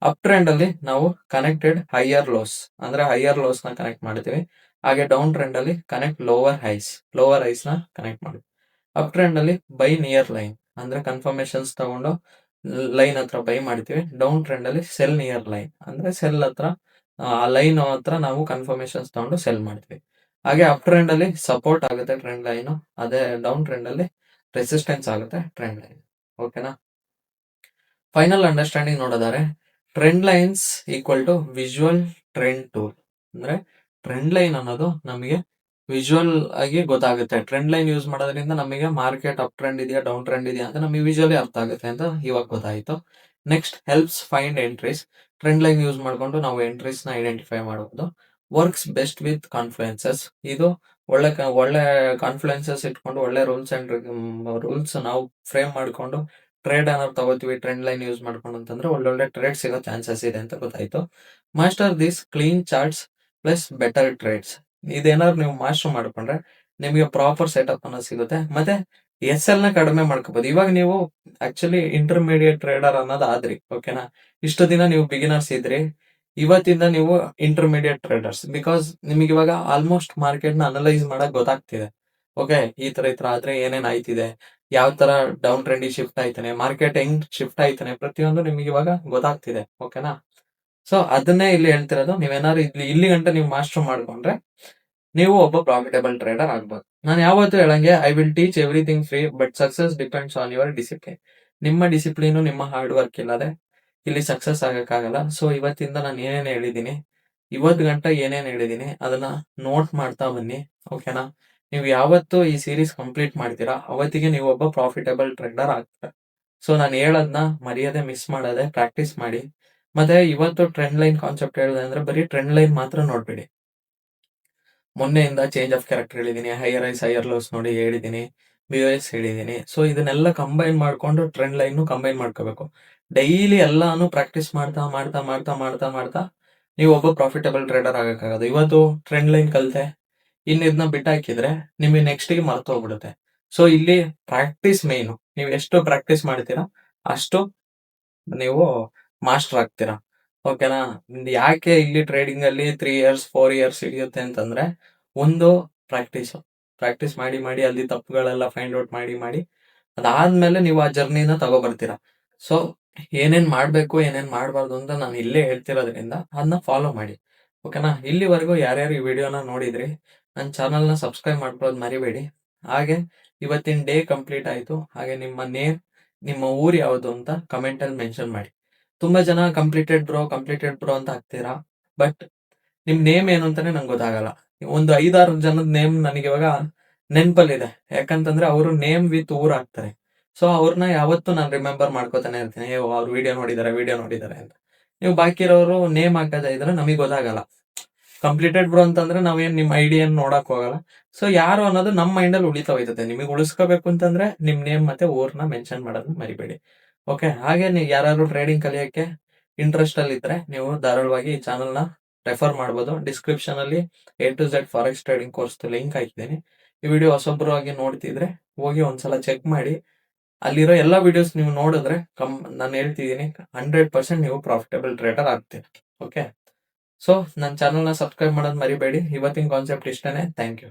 ಅಪ್ ಟ್ರೆಂಡ್ ಅಲ್ಲಿ ನಾವು ಕನೆಕ್ಟೆಡ್ ಹೈಯರ್ ಲೋಸ್ ಅಂದ್ರೆ ಹೈಯರ್ ಲೋಸ್ ನ ಕನೆಕ್ಟ್ ಮಾಡ್ತೀವಿ. ಹಾಗೆ ಡೌನ್ ಟ್ರೆಂಡ್ ಅಲ್ಲಿ ಕನೆಕ್ಟ್ ಲೋವರ್ ಹೈಸ್ ನ ಕನೆಕ್ಟ್ ಮಾಡ್ತೀವಿ. ಅಪ್ ಟ್ರೆಂಡ್ ಅಲ್ಲಿ ಬೈ ನಿಯರ್ ಲೈನ್ ಅಂದ್ರೆ ಕನ್ಫರ್ಮೇಶನ್ಸ್ ತಗೊಂಡು ಲೈನ್ ಹತ್ರ ಬೈ ಮಾಡ್ತೀವಿ. ಡೌನ್ ಟ್ರೆಂಡ್ ಅಲ್ಲಿ ಸೆಲ್ ನಿಯರ್ ಲೈನ್ ಅಂದ್ರೆ ಸೆಲ್ ಹತ್ರ ಆ ಲೈನ್ ಹತ್ರ ನಾವು ಕನ್ಫರ್ಮೇಶನ್ಸ್ ತಗೊಂಡು ಸೆಲ್ ಮಾಡ್ತೀವಿ. ಹಾಗೆ ಅಪ್ ಟ್ರೆಂಡ್ ಅಲ್ಲಿ ಸಪೋರ್ಟ್ ಆಗುತ್ತೆ ಟ್ರೆಂಡ್ ಲೈನ್, ಅದೇ ಡೌನ್ ಟ್ರೆಂಡ್ ಅಲ್ಲಿ ರೆಸಿಸ್ಟೆನ್ಸ್ ಆಗುತ್ತೆ ಟ್ರೆಂಡ್ ಲೈನ್. ಓಕೆನಾ? ಫೈನಲ್ ಅಂಡರ್ಸ್ಟ್ಯಾಂಡಿಂಗ್ ನೋಡೋದಾದ್ರೆ trend lines equal to visual trend tool ಅಂದ್ರೆ ಟ್ರೆಂಡ್ ಲೈನ್ ಅನ್ನೋದು ನಮಗೆ ವಿಜುವಲ್ ಆಗಿ ಗೊತ್ತಾಗುತ್ತೆ. ಟ್ರೆಂಡ್ ಲೈನ್ ಯೂಸ್ ಮಾಡೋದ್ರಿಂದ ನಮಗೆ ಮಾರ್ಕೆಟ್ ಅಪ್ ಟ್ರೆಂಡ್ ಇದೆಯಾ ಡೌನ್ ಟ್ರೆಂಡ್ ಇದೆಯಾ ಅಂತ ನಮಗೆ ವಿಜುವಲಿ ಅರ್ಥ ಆಗುತ್ತೆ ಅಂತ ಇವಾಗ ಗೊತ್ತಾಯ್ತು. Next helps find entries. Trend line use ಮಾಡ್ಕೊಂಡು ನಾವು ಎಂಟ್ರೀಸ್ ನ ಐಡೆಂಟಿಫೈ ಮಾಡಬಹುದು. Works best with confluences. ಇದು ಒಳ್ಳೆ ಕಾನ್ಫ್ಲುಯೆನ್ಸಸ್ ಇಟ್ಕೊಂಡು ಒಳ್ಳೆ ರೂಲ್ಸ್ ನಾವು ಫ್ರೇಮ್ ಮಾಡ್ಕೊಂಡು ಟ್ರೇಡ್ ಏನಾದ್ರು ತಗೋತೀವಿ ಟ್ರೆಂಡ್ ಲೈನ್ ಯೂಸ್ ಮಾಡ್ಕೊಂಡು ಅಂತಂದ್ರೆ ಒಳ್ಳೊಳ್ಳೆ ಟ್ರೇಡ್ ಸಿಗೋ ಚಾನ್ಸಸ್ ಇದೆ ಅಂತ ಗೊತ್ತಾಯ್ತು. Master this clean charts plus better trades. ಇದೇನಾದ್ರು ನೀವು ಮಾಸ್ಟರ್ ಮಾಡ್ಕೊಂಡ್ರೆ ನಿಮಗೆ ಪ್ರಾಪರ್ ಸೆಟಪ್ ಅನ್ನೋದು ಸಿಗುತ್ತೆ. ಮತ್ತೆ ಎಸ್ ಎಲ್ ನ ಕಡಿಮೆ ಮಾಡ್ಕೋಬಹುದು. ಇವಾಗ ನೀವು ಆಕ್ಚುಲಿ ಇಂಟರ್ಮೀಡಿಯೇಟ್ ಟ್ರೇಡರ್ ಅನ್ನೋದು ಆದ್ರಿ. ಓಕೆನಾ? ಇಷ್ಟು ದಿನ ನೀವು ಬಿಗಿನರ್ಸ್ ಇದ್ರಿ, ಇವತ್ತಿಂದ ನೀವು ಇಂಟರ್ಮೀಡಿಯೇಟ್ ಟ್ರೇಡರ್ಸ್. ಬಿಕಾಸ್ ನಿಮಗೆ ಇವಾಗ ಆಲ್ಮೋಸ್ಟ್ ಮಾರ್ಕೆಟ್ ನ ಅನಲೈಸ್ ಮಾಡಕ್ ಗೊತ್ತಾಗ್ತಿದೆ. ಓಕೆ, ಈ ತರ ಆದ್ರೆ ಏನೇನ್ ಆಯ್ತಿದೆ, ಯಾವ ತರ ಡೌನ್ ಟ್ರೆಂಡ್ ಶಿಫ್ಟ್ ಆಯ್ತಾನೆ, ಮಾರ್ಕೆಟ್ ಹೆಂಗ್ ಶಿಫ್ಟ್ ಆಯ್ತಾನೆ, ಪ್ರತಿಯೊಂದು ನಿಮಗೆ ಇವಾಗ ಗೊತ್ತಾಗ್ತಿದೆ. ಓಕೆನಾ? ಸೊ ಅದನ್ನೇ ಇಲ್ಲಿ ಹೇಳ್ತಿರೋದು. ನೀವೇನಾದ್ರು ಇಲ್ಲಿ ಗಂಟ ನೀವು ಮಾಸ್ಟರ್ ಮಾಡ್ಕೊಂಡ್ರೆ ನೀವು ಒಬ್ಬ ಪ್ರಾಫಿಟೇಬಲ್ ಟ್ರೇಡರ್ ಆಗ್ಬೋದು. ನಾನು ಯಾವತ್ತೂ ಹೇಳಂಗೆ I will teach everything free but success depends on your discipline. ನಿಮ್ಮ ಡಿಸಿಪ್ಲಿನ್ ನಿಮ್ಮ ಹಾರ್ಡ್ ವರ್ಕ್ ಇಲ್ಲದೆ ಇಲ್ಲಿ ಸಕ್ಸಸ್ ಆಗಕ್ಕಾಗಲ್ಲ. ಸೊ ಇವತ್ತಿಂದ ನಾನು ಏನೇನ್ ಹೇಳಿದೀನಿ, ಇವತ್ತು ಗಂಟ ಏನೇನ್ ಹೇಳಿದೀನಿ ಅದನ್ನ ನೋಟ್ ಮಾಡ್ತಾ ಬನ್ನಿ. ಓಕೆನಾ? ನೀವು ಯಾವತ್ತು ಈ ಸೀರೀಸ್ ಕಂಪ್ಲೀಟ್ ಮಾಡ್ತೀರಾ ಅವತ್ತಿಗೆ ನೀವು ಒಬ್ಬ ಪ್ರಾಫಿಟೇಬಲ್ ಟ್ರೇಡರ್ ಆಗ್ತೀರಾ. ಸೊ ನಾನು ಹೇಳೋದನ್ನ ಮರ್ಯಾದೆ ಮಿಸ್ ಮಾಡದೆ ಪ್ರಾಕ್ಟೀಸ್ ಮಾಡಿ. ಮತ್ತೆ ಇವತ್ತು ಟ್ರೆಂಡ್ ಲೈನ್ ಕಾನ್ಸೆಪ್ಟ್ ಹೇಳಿದೆ ಅಂದ್ರೆ ಬರೀ ಟ್ರೆಂಡ್ ಲೈನ್ ಮಾತ್ರ ನೋಡ್ಬೇಡಿ. ಮೊನ್ನೆಯಿಂದ ಚೇಂಜ್ ಆಫ್ ಕ್ಯಾರೆಕ್ಟರ್ ಹೇಳಿದೀನಿ, ಹೈಯರ್ ಐಸ್ ಹೈಯರ್ ಲೋಸ್ ನೋಡಿ ಹೇಳಿದೀನಿ, BOS ಹೇಳಿದೀನಿ. ಸೊ ಇದನ್ನೆಲ್ಲ ಕಂಬೈನ್ ಮಾಡ್ಕೊಂಡು ಟ್ರೆಂಡ್ ಲೈನ್ ಕಂಬೈನ್ ಮಾಡ್ಕೋಬೇಕು. ಡೈಲಿ ಎಲ್ಲಾನು ಪ್ರಾಕ್ಟೀಸ್ ಮಾಡ್ತಾ ಮಾಡ್ತಾ ಮಾಡ್ತಾ ಮಾಡ್ತಾ ಮಾಡ್ತಾ ನೀವು ಒಬ್ಬ ಪ್ರಾಫಿಟಬಲ್ ಟ್ರೇಡರ್ ಆಗಕ್ಕಾಗದು. ಇವತ್ತು ಟ್ರೆಂಡ್ ಲೈನ್ ಕಲಿತೆ ಇನ್ನು ಇದನ್ನ ಬಿಟ್ಟಾಕಿದ್ರೆ ನಿಮಗೆ ನೆಕ್ಸ್ಟ್ ಗೆ ಮರ್ತು ಹೋಗ್ಬಿಡುತ್ತೆ. ಸೊ ಇಲ್ಲಿ ಪ್ರಾಕ್ಟೀಸ್ ಮೇನು. ನೀವು ಎಷ್ಟು ಪ್ರಾಕ್ಟೀಸ್ ಮಾಡ್ತೀರಾ ಅಷ್ಟು ನೀವು ಮಾಸ್ಟರ್ ಆಗ್ತೀರಾ. ಓಕೆನಾ? ಯಾಕೆ ಇಲ್ಲಿ ಟ್ರೇಡಿಂಗ್ ಅಲ್ಲಿ 3 ಇಯರ್ಸ್ 4 ಇಯರ್ಸ್ ಹಿಡಿಯುತ್ತೆ ಅಂತಂದ್ರೆ ಒಂದು ಪ್ರಾಕ್ಟೀಸ್ ಮಾಡಿ ಮಾಡಿ ಅಲ್ಲಿ ತಪ್ಪುಗಳೆಲ್ಲ ಫೈಂಡ್ ಔಟ್ ಮಾಡಿ ಮಾಡಿ ಅದಾದ್ಮೇಲೆ ನೀವು ಆ ಜರ್ನಿನ ತಗೋಬರ್ತೀರಾ. ಸೊ ಏನೇನ್ ಮಾಡ್ಬೇಕು ಏನೇನ್ ಮಾಡ್ಬಾರ್ದು ಅಂತ ನಾನು ಇಲ್ಲೇ ಹೇಳ್ತಿರೋದ್ರಿಂದ ಅದನ್ನ ಫಾಲೋ ಮಾಡಿ. ಓಕೆನಾ? ಇಲ್ಲಿವರೆಗೂ ಯಾರ್ಯಾರು ಈ ವಿಡಿಯೋನ ನೋಡಿದ್ರಿ ನನ್ನ ಚಾನಲ್ನ ಸಬ್ಸ್ಕ್ರೈಬ್ ಮಾಡ್ಕೊಳ್ಳೋದು ಮರಿಬೇಡಿ. ಹಾಗೆ ಇವತ್ತಿನ ಡೇ ಕಂಪ್ಲೀಟ್ ಆಯ್ತು. ಹಾಗೆ ನಿಮ್ಮ ನೇಮ್, ನಿಮ್ಮ ಊರು ಯಾವುದು ಅಂತ ಕಮೆಂಟ್ ಅಲ್ಲಿ ಮೆನ್ಷನ್ ಮಾಡಿ. ತುಂಬಾ ಜನ ಕಂಪ್ಲೀಟೆಡ್ ಬ್ರೋ ಅಂತ ಹಾಕ್ತೀರಾ, ಬಟ್ ನಿಮ್ ನೇಮ್ ಏನು ಅಂತಾನೆ ನಂಗೆ ಗೊತ್ತಾಗಲ್ಲ. ಒಂದು 5-6 ಜನದ ನೇಮ್ ನನಗೆ ಇವಾಗ ನೆನ್ಪಲ್ಲಿದೆ. ಯಾಕಂತಂದ್ರೆ ಅವರು ನೇಮ್ ವಿತ್ ಊರ್ ಹಾಕ್ತಾರೆ. ಸೊ ಅವ್ರನ್ನ ಯಾವತ್ತೂ ನಾನು ರಿಮೆಂಬರ್ ಮಾಡ್ಕೋತಾನೆ ಇರ್ತೀನಿ. ಅವ್ರು ವಿಡಿಯೋ ನೋಡಿದ್ದಾರೆ ಅಂತ. ನೀವು ಬಾಕಿ ಇರೋರು ನೇಮ್ ಹಾಕದೇ ಇದ್ರೆ ನಮಗೆ ಗೊತ್ತಾಗಲ್ಲ. ಕಂಪ್ಲೀಟೆಡ್ ಬ್ರೋ ಅಂತಂದ್ರೆ ನಾವೇನ್ ನಿಮ್ ಐಡಿಯನ್ನು ನೋಡಕ್ ಹೋಗಲ್ಲ. ಸೊ ಯಾರು ಅನ್ನೋದು ನಮ್ಮ ಮೈಂಡ್ ಅಲ್ಲಿ ಉಳಿತಾ ಹೋಯ್ತದೆ. ನಿಮಗೆ ಉಳಿಸ್ಕೋಬೇಕು ಅಂತಂದ್ರೆ ನಿಮ್ ನೇಮ್ ಮತ್ತೆ ಊರ್ನ ಮೆನ್ಷನ್ ಮಾಡೋದನ್ನ ಮರಿಬೇಡಿ. ಓಕೆ? ಹಾಗೆ ನೀವು ಯಾರು ಟ್ರೇಡಿಂಗ್ ಕಲಿಯಕ್ಕೆ ಇಂಟ್ರೆಸ್ಟ್ ಅಲ್ಲಿ ಇದ್ರೆ ನೀವು ಧಾರಾಳವಾಗಿ ಈ ಚಾನಲ್ ನ ರೆಫರ್ ಮಾಡ್ಬೋದು. ಡಿಸ್ಕ್ರಿಪ್ಷನ್ ಅಲ್ಲಿ A to Z forex trading course link ಹಾಕಿದ್ದೀನಿ. ಈ ವಿಡಿಯೋ ಹೊಸೊಬ್ರು ಆಗಿ ನೋಡ್ತಿದ್ರೆ ಹೋಗಿ ಒಂದ್ಸಲ ಚೆಕ್ ಮಾಡಿ. ಅಲ್ಲಿರೋ ಎಲ್ಲಾ ವಿಡಿಯೋಸ್ ನೀವು ನೋಡಿದ್ರೆ ನಾನು ಹೇಳ್ತಿದ್ದೀನಿ 100% ನೀವು ಪ್ರಾಫಿಟಬಲ್ ಟ್ರೇಡರ್ ಆಗ್ತೀರಿ. ಓಕೆ? ಸೊ ನನ್ನ ಚಾನಲ್ನ ಸಬ್ಸ್ಕ್ರೈಬ್ ಮಾಡೋದು ಮರಿಬೇಡಿ. ಇವತ್ತಿನ ಕಾನ್ಸೆಪ್ಟ್ ಇಷ್ಟನೇ. Thank you.